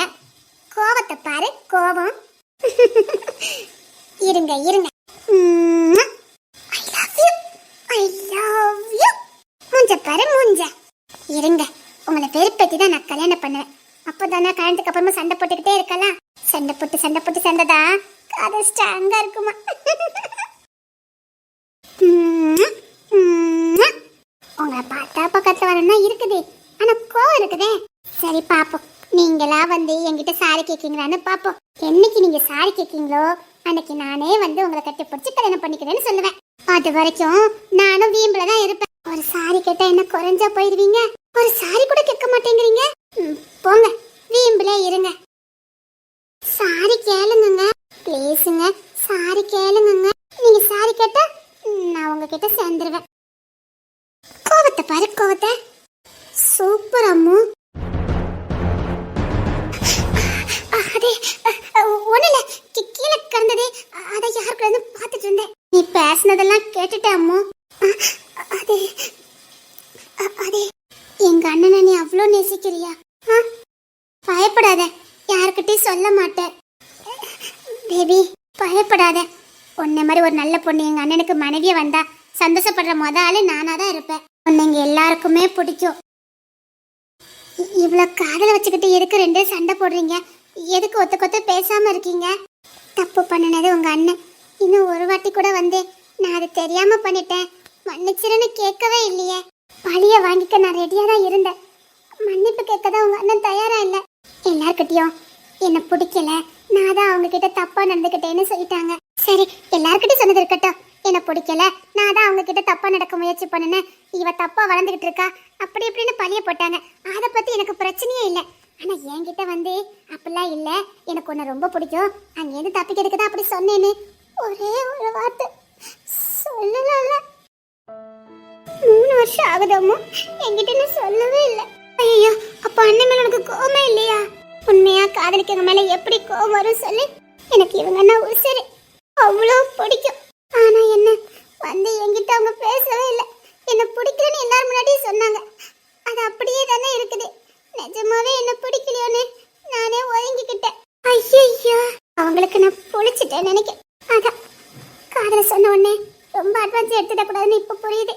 கோவத்தை பாரு, கோவம். இருங்க இருங்க. I love you, I love you. மூஞ்ச பாரு மூஞ்ச. இருங்க, உங்களை வெறுப்பேத்தி தான் நான் கல்யாணம் பண்ணுவேன். அப்போதானே கல்யாணத்துக்கு அப்புறமா சண்டை போட்டுக்கிட்டே இருக்கலாம். சண்டை போட்டு சண்டைதான் காதல் ஸ்ட்ராங்கா இருக்குமா? உங்களை பார்த்தா பக்கத்துல வரணும்னா இருக்குது, ஆனா கோவம் இருக்குதே. சரி பாப்போம், நீங்களா வந்து என்கிட்ட சாரி கேட்கீங்களான்னு பாப்போம். என்னைக்கு நீங்க சாரி கேட்கீங்களோ அன்னைக்கு நானே வந்து உங்களை கட்டி பிடிச்சி கல்யாணம் பண்ணிக்கிறேன்னு சொல்லுவேன். அது வரைக்கும் நானும் வீம்புல தான் இருப்பேன். ஒரு சாரி கேட்டா என்ன குறைஞ்சா போயிருவீங்க? ஒரு சாரி கூட கேட்க மாட்டேங்கிறீங்க. போங்க, வீம்புல இருங்க. சாரி கேளுங்க ப்ளீஸுங்க, சாரி கேளுங்க. நீங்க சாரி கேட்டா நான் உங்ககிட்ட சேர்ந்துருவேன். கோவத்தை பாரு, கோவத்தை. சூப்பர் அம்மு. அதே ஒண்ணுல கீழே கிடந்ததே, அதை யாருக்கு வந்து பார்த்துட்டு இருந்தேன். நீ பேசினதெல்லாம் கேட்டுட்டேன் அம்மு. அதே அதே எங்க அண்ணனை நீ அவ்வளோ நேசிக்கிறியா? பயப்படாத, யாருக்கிட்டையும் சொல்ல மாட்டேன். பேபி பயப்படாத. உன்னை மாதிரி ஒரு நல்ல பொண்ணு எங்க அண்ணனுக்கு மனைவியே வந்தா சந்தோஷப்படுற ஆளு நானா தான் இருப்பேன். உன்னை எங்க எல்லாருக்குமே பிடிக்கும். இவ்வளவு காதல வச்சுக்கிட்டு எதுக்கு 2 சண்டை போடுறீங்க? எதுக்கு ஒத்த பேசாம இருக்கீங்க? தப்பு பண்ணினது உங்க அண்ணன். இன்னும் ஒரு வாட்டி கூட வந்து நான் அது தெரியாம பண்ணிட்டேன் மன்னிச்சிருன்னு கேட்கவே இல்லையே. பழிய வாங்கிக்க நான் ரெடியா தான் இருந்தேன். மன்னிப்பு கேட்கதான் உங்க அண்ணன் தயாரா இல்லை. எல்லார்கிட்டயும் என்ன பிடிக்கல, நான் தான் அவங்க கிட்ட தப்பா நடந்துக்கிட்டேன்னு சொல்லிட்டாங்க. சரி, எல்லார்கிட்டயும் சொன்னது இருக்கட்டும். என்ன பிடிக்கல, நான் தான் அவங்க கிட்ட தப்பா நடக்க முயற்சி பண்ணினேன், இவ தப்பா வளர்ந்துகிட்டு இருக்கா, அப்படி இப்படின்னு பழிய போட்டாங்க. அதை பத்தி எனக்கு பிரச்சனையே இல்லை. ஆனா என்கிட்ட வந்து அப்படிலாம் இல்ல, எனக்கு உன்னை ரொம்ப பிடிக்கும், அங்கேருந்து தப்பிக்கிறதுக்கு தான் அப்படி சொன்னேன்னு ஒரே ஒரு வார்த்தை சொல்லல. 3 வருஷம் ஆகுதமோ என்கிட்ட என்ன சொல்லவே இல்லை. ஐயோ, அப்ப அண்ணன் மேல உனக்கு கோவமே இல்லையா? உண்மையா காதலிக்கவங்க மேல எப்படி கோவம் வரும் சொல்லு. எனக்கு இவங்கன்னா உசரு, அவ்வளோ பிடிக்கும். ஆனா என்ன வந்து என்கிட்ட அவங்க பேசவே இல்லை. என்ன பிடிக்கலன்னு எல்லாரும் முன்னாடியும் சொன்னாங்க. அது அப்படியே தானே இருக்குது. நிஜமாவே என்ன பிடிக்கலையோன்னு நானே ஒதுங்கிக்கிட்டேன். ஐயோ, அவங்களுக்கு நான் பொழிச்சிட்டேன் நினைக்கிறேன். அதான் காதல சொன்ன உடனே ரொம்ப அட்வான்ஸ் எடுத்துட கூடாதுன்னு இப்ப புரியுது.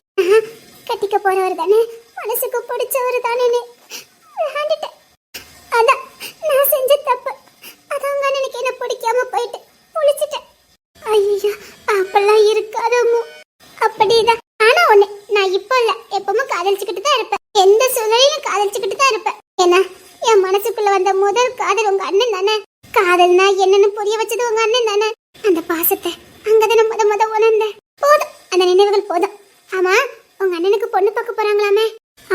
கட்டிக்க போறவர் தானே, மனசுக்கு பிடிச்சவர் தானே விளையாண்டுட்டேன். அதான் நான் செஞ்ச தப்பு. அதான் எனக்கு என்ன பிடிக்காம போயிட்டு புளிச்சிட்டேன். ஐயோ, அப்பெல்லாம் இருக்காதமோ. அப்படிதான். ஆனா ஒண்ணு, நான் இப்ப இல்ல, எப்பவும் காதலிச்சுக்கிட்டு தான் இருப்பேன். எந்த சூழ்நிலையிலும் காதலிச்சுக்கிட்டு தான் இருப்பேன். ஏன்னா என் மனசுக்குள்ள வந்த முதல் காதல் உங்க அண்ணன் தானே. காதல்னா என்னன்னு புரிய வச்சது உங்க அண்ணன் தானே. அந்த பாசத்தை அங்கதான முத உணர்ந்தேன். போதும், அந்த நினைவுகள் போதும். ஆமா, உங்க அண்ணனுக்கு பொண்ணு பார்க்க போறாங்களாமே?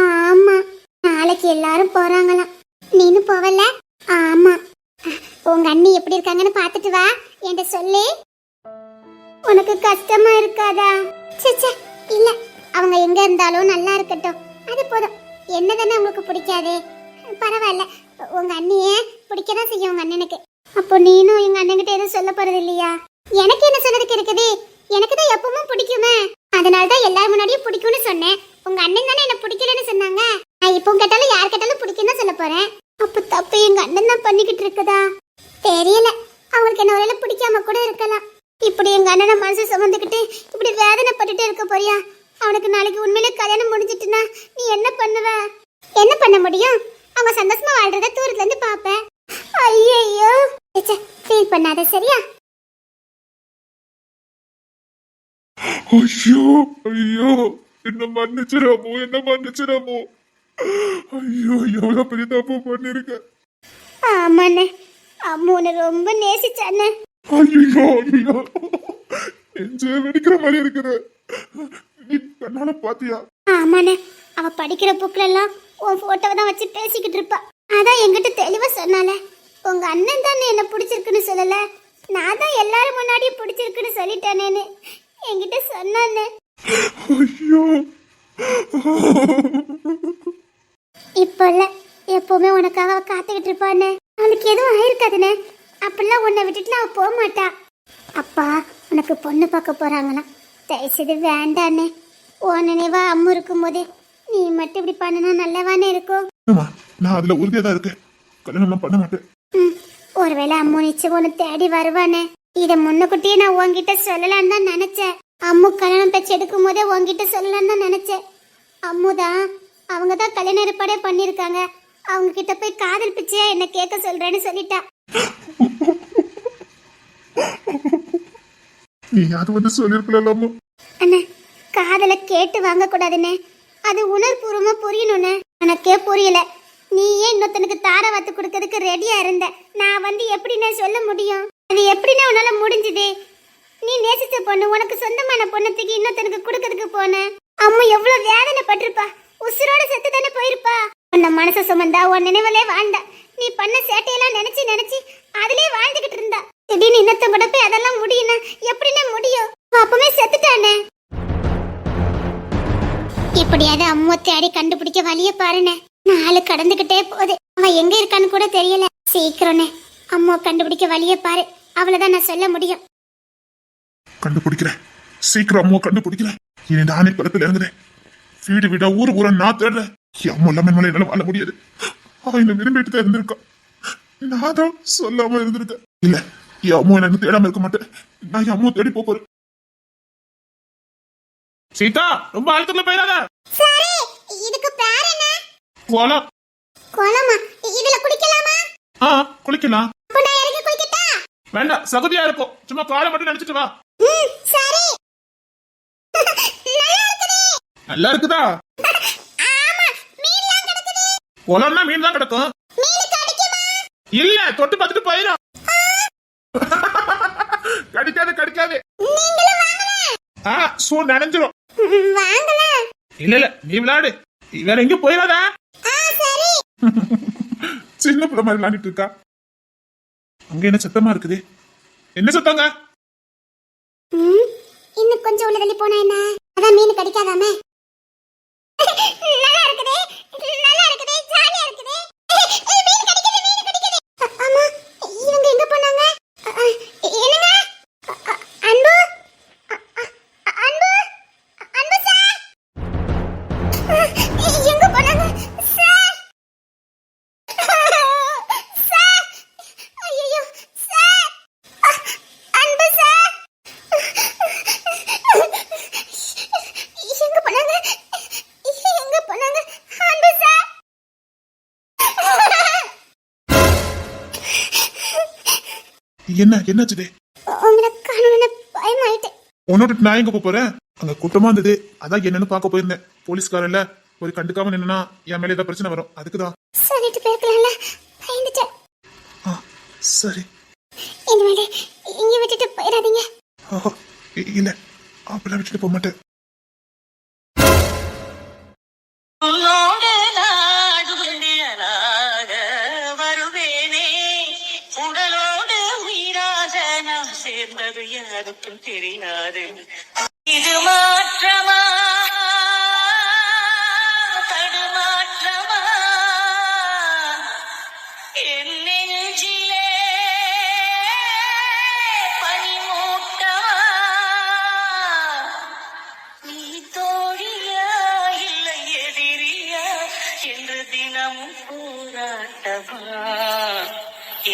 ஆமா, நாளைக்கு எல்லாரும் போறாங்களாம். நீனும் போவல? ஆமா. உங்க அண்ணி எப்படி இருக்காங்கன்னு பாத்துட்டு வா, என்கிட்ட சொல்லு. உனக்கு கஷ்டமா இருக்காதா? சே இல்ல, அவங்க எங்க இருந்தாலும் நல்லா இருக்கட்டும், அது போதும். என்னதானே உங்களுக்கு பிடிக்காது? பரவாயில்ல, உங்க அண்ணிய பிடிக்கதான் செய்யும் உங்க அண்ணனுக்கு. அப்போ நீனும் எங்க அண்ணன்கிட்ட எதுவும் சொல்ல போறது இல்லையா? எனக்கு என்ன சொன்னதுக்கு இருக்குது, எனக்கு தான் எப்பவும் பிடிக்குமே. அதனாலதான் எல்லாரும் முன்னாடியும் பிடிக்கும்னு சொன்னேன். உங்க அண்ணன் தானே என்ன பிடிக்கலன்னு சொன்னாங்க. நான் இப்போ கேட்டாலும் யார் கேட்டாலும் பிடிக்குன்னு சொல்ல போறேன். அப்ப தப்பு எங்க அண்ணன் தான் பண்ணிக்கிட்டு இருக்குதா தெரியல. அவங்களுக்கு என்ன ஒருவேளை பிடிக்காம கூட இருக்கலாம். இப்படி எங்க அண்ணனை மனசு சுமந்துக்கிட்டு இப்படி வேதனைப்பட்டுட்டே இருக்க போறியா? அவனுக்கு நாளைக்கு உண்மையிலே கல்யாணம் முடிஞ்சிட்டுனா நீ என்ன பண்ணுவ? என்ன பண்ண முடியும்? அவங்க சந்தோஷமா வாழ்றத தூரத்துல இருந்து பாப்பேன். ஐயோ ஃபீல் பண்ணாத சரியா? ஐயோ ஐயோ, என்ன மன்னிச்சிடாமோ, என்ன மன்னிச்சிடாமோ. ஐயோ எவ்வளவு பெரிய தப்பு பண்ணிருக்க. ஆமாண்ணே, அம்முன்னு ரொம்ப நேசிச்சானே. ஐயோ ஐயோ, நெஞ்சே வெடிக்கிற மாதிரி இருக்குது. நீ கண்ணால பாத்தியா? ஆமாண்ணே, அவ படிக்கிற புக்ல எல்லாம் உன் போட்டோவை தான் வச்சு பேசிக்கிட்டு இருப்பா. அதான் என்கிட்ட தெளிவா சொன்னாலே, உங்க அண்ணன் தானே என்ன பிடிச்சிருக்குன்னு சொல்லல, நான் தான் எல்லாரும் முன்னாடியும் பிடிச்சிருக்குன்னு சொல்லிட்டேனேன்னு என்கிட்ட சொன்னானே. ஐயோ, இப்போ இல்ல, எப்பவுமே உனக்காக அவ காத்துக்கிட்டு இருப்பானே. அவளுக்கு எதுவும் ஆயிருக்காதுனே. அப்படிலாம் உன்னை விட்டுட்டு அவ போக மாட்டா. அப்பா உனக்கு பொண்ணு பார்க்க போறாங்களாம். தயவுசெய்து வேண்டானே. உன் நினைவா அம்மு இருக்கும் போதே நீ மட்டும் இப்படி பண்ணனா நல்லவானே இருக்கும். நான் அதுல உறுதியா தான் இருக்கேன். கல்யாணம் பண்ண மாட்டேன். ஒருவேளை அம்மு நிச்சயம் உன்னை தேடி வருவானே. இத முன்னக்கூட்டியே நான் உன்கிட்ட சொல்லலான்னு தான் நினைச்சேன். அம்மு கல்யாணம் பேச்சு எடுக்கும் போதே உன்கிட்ட சொல்லலான்னு தான் நினைச்சேன். அம்முதான் அவங்க தான் கல்யாண ஏற்பாடே பண்ணிருக்காங்க. அவங்க கிட்ட போய் காதல் பிச்சையா என்ன கேட்க சொல்றேன்னு சொல்லிட்டா. நீ அது வந்து சொல்லிருக்கலாமோ? அண்ணா, காதலை கேட்டு வாங்க கூடாதுன்னு, அது உணர்பூர்வமா புரியணும்னு. உனக்கே புரியல. நீ ஏன் இன்னொருத்தனுக்கு தார வாத்து கொடுக்கறதுக்கு ரெடியா இருந்த. நான் வந்து எப்படின்னு சொல்ல முடியும்? அது எப்படின்னா உன்னால முடிஞ்சுது? நீ நேசிச்ச பொண்ணு, உனக்கு சொந்தமான பொண்ணத்துக்கு இன்னொருத்தனுக்கு கொடுக்கறதுக்கு போன. அம்மா எவ்வளவு வேதனை பட்டிருப்பா. உசுரோட செத்து தானே போயிருப்பா. உன்ன மனச சுமந்தா, உன் நினைவிலே வாழ்ந்தா. நீ பண்ண சேட்டையெல்லாம் நினைச்சு நினைச்சு அதுலயே வாழ்ந்துகிட்டு இருந்தா. திடீர்னு இன்னொருத்தன் கூட போய் அதெல்லாம் முடியும்னா எப்படின்னா முடியும்? அப்பவே செத்துட்டானே. எப்படியாவது அம்மா தேடி கண்டுபிடிக்க வழிய பாருனே. நாளு கடந்துகிட்டே போகுது. அவன் எங்க இருக்கான்னு கூட தெரியல. சீக்கிரம்னே அம்மா கண்டுபிடிக்க வழிய பாரு. அவ்வளவுதான் நான் சொல்ல முடியும். கண்டுபிடிக்கிறேன், சீக்கிரம் அம்மா கண்டுபிடிக்கிறேன். இனி நானே படத்துல இறங்குறேன். வீடு வீடா ஊரு ஊரா நான் தேடுறேன். அம்மா இல்லாம என்னால என்னால வாழ முடியாது. அவன் என்ன விரும்பிட்டு தான் இருந்திருக்கான். நான் தான் சொல்லாம இருந்திருக்கேன். இல்ல, என் அம்மா என்ன தேடாம இருக்க மாட்டேன். நான் என் அம்மா தேடி போறேன். சீதா, ரொம்ப ஆழத்துல போயிடாத. சரி, இதுக்கு பேர் என்ன? கோலம். கோலமா? இதுல குளிக்கலாமா? குளிக்கலாம். அப்ப நான் இறங்கி குளிக்கட்டா? வேண்டாம், சகதியா இருக்கும். சும்மா காலை மட்டும் நினைச்சிட்டு வா. சரி. நல்லா இருக்குதே. நல்லா இருக்குதா? ஆமா, மீன்லாம் கிடக்குது. கோலம்னா மீன் தான் கிடக்கும். மீன் கடிக்குமா? இல்ல, தொட்டு பார்த்துட்டு போயிடும். கடிக்காது கடிக்காது. நீங்களும் வாங்கல. சூ நனைஞ்சிரும். வாங்கல. இல்ல நீ விளையாடு. வேற எங்க போயிடாதா? சரி. சின்ன பிள்ளை மாதிரி விளையாடிட்டு இருக்கா. அங்க என்ன சத்தமா இருக்குது? என்ன சத்தங்க? இன்னும் கொஞ்சம் உள்ள தள்ளி போனா என்ன? அதான் மீன் கடிக்காதாமே. நல்லா இருக்குதே, நல்லா இருக்குதே, ஜாலியா இருக்குதே. மீன் கடிக்குது, மீன் கடிக்குது. அம்மா, இவங்க எங்க போனாங்க? என்னங்க? அன்பு, அன்பு, அன்பு சார். எங்க போனாங்க சார்? சார், ஐயோ சார், அன்பு சார். எங்க போனாங்க? எங்க போனாங்க? அன்பு சார். என்னாச்சுதே? உங்களை காணோம்னு பயமாயிட்டு. உன்னோட நான் எங்க போறேன்? அங்க கூட்டமா இருந்தது, அதான் என்னன்னு பார்க்க போயிருந்தேன். போலீஸ்காரன்ல ஒரு கண்டுக்காம நின்னா என் மேல ஏதாவது பிரச்சனை வரும், அதுக்குதான். சொல்லிட்டு போயிருக்கலாம்ல, பயந்துட்டேன். சரி, இனிமேல் இங்க விட்டுட்டு போயிடாதீங்க. இல்ல, அப்பெல்லாம் விட்டுட்டு போக மாட்டேன். உன்னோடு நாடு விண்டியனாக வருவேனே. உடலோடு உயிராக நாம் சேர்ந்தது யாருக்கும் தெரியாது. இது மாற்றமா தடுமாற்றமா? என் நெஞ்சிலே பனிமூட்டமா? நீ தோழியா இல்ல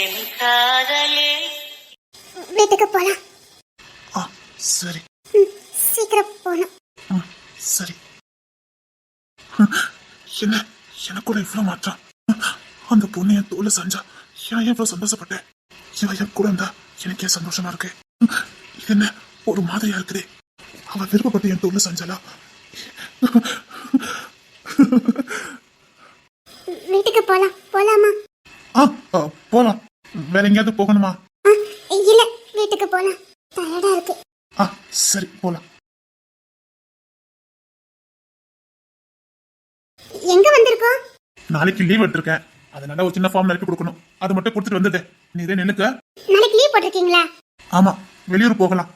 என் காதலே வீட்டுக்கு போலாம். ஆ சரி. சீக்கிரம் போகணும். சரி. என்ன எனக்குள்ள இவ்வளவு மாற்றம்? அந்த பொண்ணு என் தோல்ல செஞ்சா ஏன் இவ்வளவு சந்தோஷப்பட்டேன்? என் கூட இருந்தா எனக்கே சந்தோஷமா இருக்கு. இது என்ன ஒரு மாதிரியா இருக்குதே? அவ விருப்பப்பட்டு என் தோல்ல செஞ்சாலா? வீட்டுக்கு போலாம். போலாமா? போலாம். வேற எங்கேயாவது போகணுமா? இல்ல, வீட்டுக்கு போலாம். டயர்டா இருக்கு. சரி போலாம். எங்க வந்திருக்கோம்? நாளைக்கு லீவ் எடுத்திருக்கேன், அதனால ஒரு சின்ன ஃபார்ம் நிரப்பி கொடுக்கணும். அது மட்டும் கொடுத்துட்டு வந்தது. நீ இதே நினைக்க. நாளைக்கு லீவ் போட்டிருக்கீங்களா? ஆமா, வெளியூர் போகலாம்.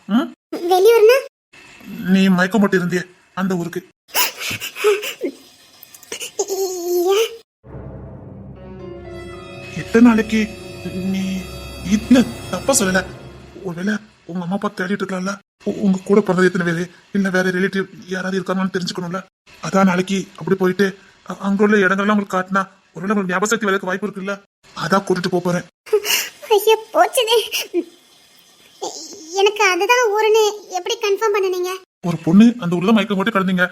வெளியூர்னா? நீ மயக்கம் போட்டு இருந்தியே அந்த ஊருக்கு. எத்தனை நாளைக்கு? நீ இல்ல தப்பா சொல்லல. ஒருவேளை உங்க அம்மா அப்பா தேடிட்டு இருக்கலாம்ல. உங்க கூட பிறந்தது எத்தனை பேரு, இல்ல வேற ரிலேட்டிவ் யாராவது இருக்காங்கன்னு தெரிஞ்சுக்கணும்ல. அதான் நாளைக்கு அப்படி போயிட்டு அங்க உள்ள இடங்கள்லாம் உங்களுக்கு காட்டினா ஒருவேளை உங்களுக்கு ஞாபக சக்தி வரதுக்கு வாய்ப்பு இருக்குல்ல. அதான் கூட்டிட்டு போறேன். ஐயோ போச்சுதே. எனக்கு அதுதான் ஊருன்னு எப்படி கன்ஃபார்ம் பண்ணனீங்க? ஒரு பொண்ணு அந்த ஊர்ல மயக்கம் போட்டு கிடந்தீங்க.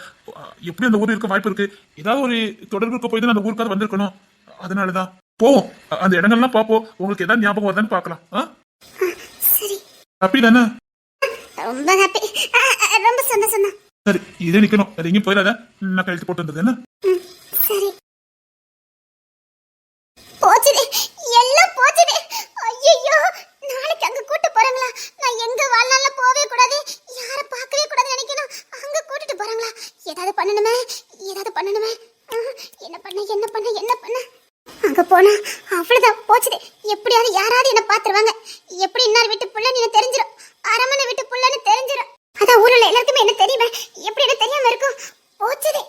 எப்படி அந்த ஊர்ல இருக்க வாய்ப்பு இருக்கு? ஏதாவது ஒரு தொடர்பு இருக்க போய் தான் அந்த ஊருக்காவது வந்திருக்கணும். அதனாலதான் போவோம், அந்த இடங்கள்லாம் பார்ப்போம். உங்களுக்கு ஏதாவது ஞாபகம் வருதான்னு பார்க்கலாம். சரி. ஹாப்பி தானே? ரொம்ப ஹாப்பி. ரொம்ப சந்தோஷம் தான். சரி, இதே நிக்கணும், அது எங்கேயும் போயிடாத. நான் கழுத்து போட்டு வந்தது என்ன? சரி. போச்சுதே, எல்லாம் போச்சுதே. ஐயோ, நாளைக்கு அங்க கூட்டு போறாங்களா? நான் எங்க வாழ்நாள்ல போவே கூடாது, யாரை பார்க்கவே கூடாது நினைக்கணும். அங்க கூட்டிட்டு போறாங்களா? ஏதாவது பண்ணணுமே, ஏதாவது பண்ணணுமே. என்ன பண்ண அங்க போனா அவ்வளவுதான், போச்சுதே. எப்படியாவது யாராவது என்ன பாத்துருவாங்க. எப்படி இன்னார் வீட்டு புள்ள நீ தெரிஞ்சிடும், அரமனை வீட்டு புள்ளன்னு தெரிஞ்சிடும். அதான் ஊர்ல எல்லாருக்குமே என்ன தெரியுமே, எப்படி என்ன தெரியாம இருக்கும். போச்சுதே.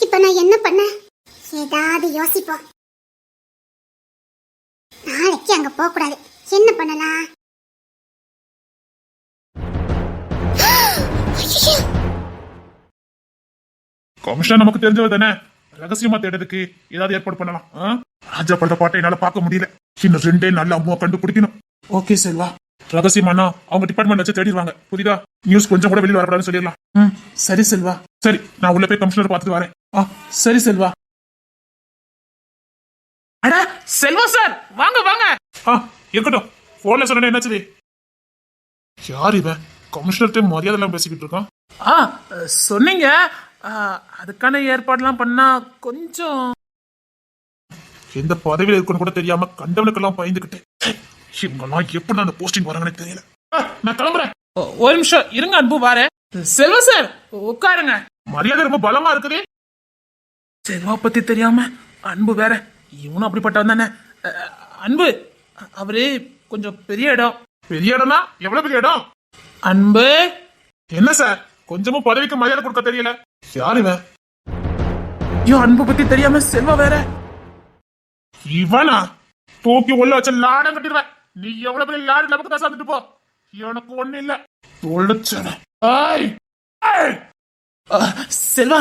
இப்ப நான் என்ன பண்ண? ஏதாவது யோசிப்போம். நாளைக்கு அங்க போக கூடாது. என்ன பண்ணலாம்? கமிஷனர் நமக்கு தெரிஞ்சவர் தானே, ரகசியமா தேடுறதுக்கு ஏதாவது ஏற்பாடு பண்ணலாம். ராஜா பண்ற பாட்டை என்னால பார்க்க முடியல. இன்னும் 2 நாள்ல அம்மாவை கண்டுபிடிக்கணும். ஓகே செல்வா, ரகசியமானா அவங்க டிபார்ட்மெண்ட் வச்சு தேடிடுவாங்க. புரியுதா? நியூஸ் கொஞ்சம் கூட வெளியில் வரக்கூடாதுன்னு சொல்லிடலாம். சரி செல்வா. சரி, நான் உள்ள போய் கமிஷனர் பார்த்துட்டு வரேன். சரி செல்வா. அட செல்வா சார், வாங்க வாங்க. இருக்கட்டும், போன்ல சொன்ன என்னாச்சு? யார் இவன்? கமிஷனர் மரியாதை எல்லாம் பேசிக்கிட்டு இருக்கான். சொன்னீங்க, அதுக்கான ஏற்பாடுலாம் பண்ணா கொஞ்சம். எந்த பதவியில இருக்குன்னு கூட தெரியாம கண்டவனுக்கெல்லாம் பயந்துகிட்டேன். இவங்கெல்லாம் எப்படி அந்த போஸ்டிங் வராங்கன்னு தெரியல. நான் கிளம்புறேன். ஒரு நிமிஷம் இருங்க, அன்பு வாரேன். செல்வா சார் உட்காருங்க. மரியாதை ரொம்ப பலமா இருக்குது. செல்வா பத்தி தெரியாம அன்பு வேற, இவனும் அப்படிப்பட்டவன் தானே. அன்பு அவரு கொஞ்சம் பெரிய இடம். பெரிய இடம்னா எவ்வளவு பெரிய இடம்? அன்பு. என்ன சார், கொஞ்சமும் பதவிக்கு மரியாதை கொடுக்க தெரியல. யார் இவன்? ஐயோ, அன்பு பத்தி தெரியாம செல்வா வேற. இவனா? தூக்கி உள்ள வச்ச லாடம் கட்டிடுவேன். நீ எவ்வளவு பெரிய லாடு நமக்கு தான் சாப்பிட்டு போ, எனக்கு ஒண்ணு இல்ல. செல்வா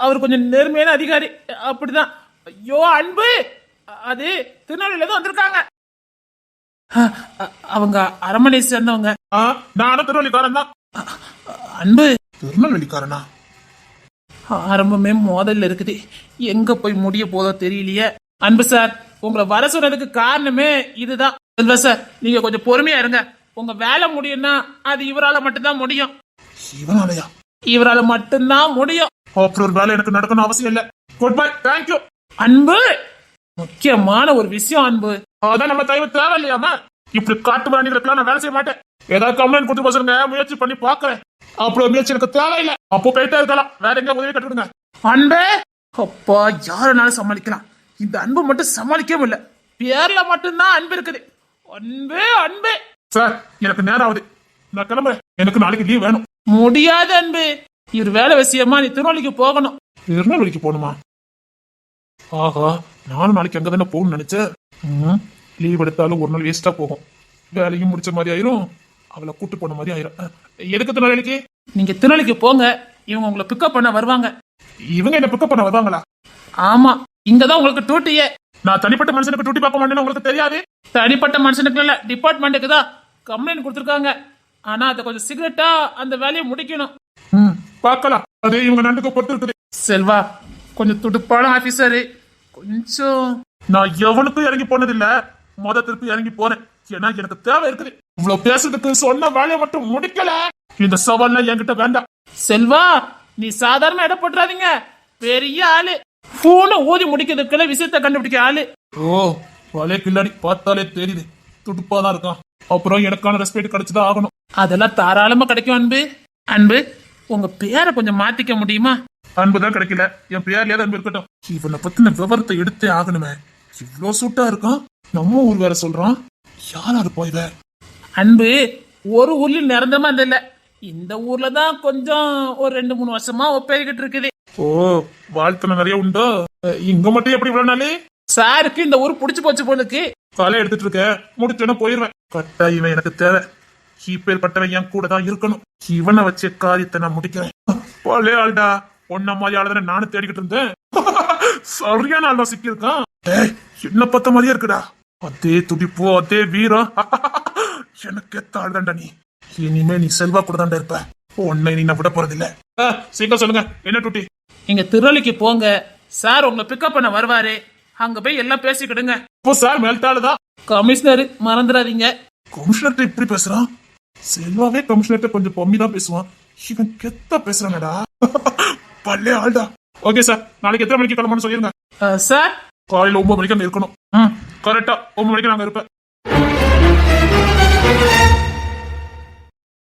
அவர் கொஞ்சம் நேர்மையான அதிகாரி, அப்படிதான். ஐயோ அன்பு, அது திருநெல்வேலியில தான் வந்திருக்காங்க. அவங்க அரமனை சேர்ந்தவங்க. நானும் திருநெல்வேலிக்காரன் தான். அன்பு திருநெல்வேலிக்காரனா? ஆரம்பமே மோதல்ல இருக்குது, எங்க போய் முடிய போதோ தெரியலையே. அன்பு சார், உங்களை வர சொன்னதுக்கு காரணமே இதுதான். செல்வா சார், நீங்க கொஞ்சம் பொறுமையா இருங்க. உங்க வேலை முடியும்னா அது இவரால மட்டும்தான் முடியும். இவனாலயா? இவரால மட்டும்தான் முடியும். அப்புறம் ஒரு வேலை எனக்கு நடக்கணும் அவசியம் இல்ல. Good bye, thank you. அன்பு, முக்கியமான ஒரு விஷயம் அன்பு. அதான் நம்ம தயவு தேவை இல்லையாமா? இப்படி காட்டு பிராணிகளுக்கெல்லாம் நான் வேலை செய்ய மாட்டேன். ஏதாவது கம்ப்ளைண்ட் கொடுத்து பசங்க முயற்சி பண்ணி பாக்குறேன். அப்புறம் முயற்சி எனக்கு தேவையில்லை. அப்போ போயிட்டே இருக்கலாம், வேற எங்க உதவி கட்டுடுங்க. அன்பே, அப்பா யாருனாலும் சமாளிக்கலாம், இந்த அன்பு மட்டும் சமாளிக்கவே முடியல. பேர்ல மட்டும்தான் அன்பு இருக்குது. அன்பே அன்பே. சார், எனக்கு நேரம் ஆகுது, நான் கிளம்புறேன். எனக்கு நாளைக்கு லீவ் வேணும். முடியாது அன்பு, இவர் வேலை விஷயமா நீ திருநெல்வேலிக்கு போகணும். திருநெல்வேலிக்கு போகணுமா? ஆஹா, நானும் நாளைக்கு அங்க தானே போகணும்னு நினைச்சேன். லீவ் எடுத்தாலும் ஒரு நாள் வேஸ்டா போகும். வேலையும் முடிச்ச மாதிரி ஆயிரும், அவளை கூட்டு போன மாதிரி ஆயிரும். எதுக்கு திருநெல்வேலிக்கு? நீங்க திருநெல்வேலிக்கு போங்க, இவங்க உங்களை பிக்கப் பண்ண வருவாங்க. இவங்க என்ன பிக்கப் பண்ண வருவாங்களா? ஆமா, இங்கதான் உங்களுக்கு டியூட்டியே. நான் தனிப்பட்ட மனுஷனுக்கு டியூட்டி பார்க்க மாட்டேன்னு உங்களுக்கு தெரியாது. தனிப்பட்ட மனுஷனுக்கு இல்ல, டிபார்ட்மெண்ட்டுக்கு தான் கம்ப்ளைண்ட் கொடுத்துருக்காங்க. ஆனா அதை கொஞ்சம் சீக்கிரட்டா அந்த வேலையை முடிக்கணும். பார்க்கலாம், அதே இவங்க நண்டுக்கு பொறுத்து இருக்குது. செல்வா கொஞ்சம் துடுப்பான ஆபீசரு, கொஞ்சம். நான் எவனுக்கும் இறங்கி போனதில்ல, திருப்பி இறங்கி போனேன். ஏன்னா எனக்கு தேவை இருக்குது. இவ்வளவு பேசுறதுக்கு சொன்ன வேலையை மட்டும் முடிக்கல. இந்த சவால்ல என்கிட்ட வேண்டாம். செல்வா நீ சாதாரண இடம் போட்டுறாதீங்க, பெரிய ஆளு. போன ஊதி முடிக்கிறதுக்குள்ள விஷயத்த கண்டுபிடிக்க ஆளு. ஓ வலைய கில்லாடி பார்த்தாலே தெரியுது, துடுப்பாதான் இருக்கான். அப்புறம் எனக்கான ரெஸ்பெக்ட் கிடைச்சுதான் ஆகணும். அதெல்லாம் தாராளமா கிடைக்கும். அன்பு அன்பு உங்க பேரை கொஞ்சம் மாத்திக்க முடியுமா? அன்புதான் கிடைக்கல, என் பேர்லயே அன்பு இருக்கட்டும். இவனை பத்தின விவரத்தை எடுத்தே ஆகணுமே. இவ்வளவு சூட்டா இருக்கான், நம்ம ஊர் வேற சொல்றான். யாரா இருப்பா இவ? அன்பு ஒரு ஊர்லயும் நிரந்தரமா இல்ல, இந்த ஊர்ல தான் கொஞ்சம் ஒரு 2-3 வருஷமா ஒப்பேறிக்கிட்டு இருக்குது. ஓ வாழ்க்கை நிறைய உண்டோ? இங்க மட்டும் எப்படி இவ்வளவு நாளே? சாருக்கு இந்த ஊர் புடிச்சு போச்சு போலுக்கு. காலை எடுத்துட்டு இருக்க, முடிச்சோன்னா போயிருவேன். கட்டா இவன் எனக்கு தேவை. இப்பேற்பட்டவன் என் கூட தான் இருக்கணும். இவனை வச்ச காரியத்தை நான் முடிக்கிறேன். பழைய ஆள்டா, ஒன்ன மாதிரி ஆளுதானே நானும் தேடிக்கிட்டு இருந்தேன். சரியான ஆள் தான் சிக்கியிருக்கான். என்ன பத்த மாதிரியே இருக்குடா. அதே துடிப்போ அதே வீரம். எனக்கு ஏத்த ஆள் தான்டா நீ. இனிமே நீ செல்வா கூட தான்டா இருப்ப. உன்னை நீ நான் விட போறதில்ல. சீக்கிரம் சொல்லுங்க, என்ன டூட்டி? நீங்க திருவள்ளிக்கு போங்க, சார் உங்களை பிக்கப் பண்ண வருவாரு. அங்க போய் எல்லாம் பேசிக்கிடுங்க. இப்போ சார் மேல்தாளுதான் கமிஷனர், மறந்துடாதீங்க. கமிஷனர் இப்படி பேசுறான். செல்வாவே கமிஷனர் கொஞ்சம் பொம்மி தான் பேசுவான். இவன் கெத்தா பேசுறானடா. பழைய ஆள்டா. ஓகே சார், நாளைக்கு எத்தனை மணிக்கு கிளம்பணும்னு சொல்லிருங்க. சார் காலையில 9 மணிக்கு அங்க இருக்கணும். கரெக்டா 9 மணிக்கு நாங்க இருப்பேன்.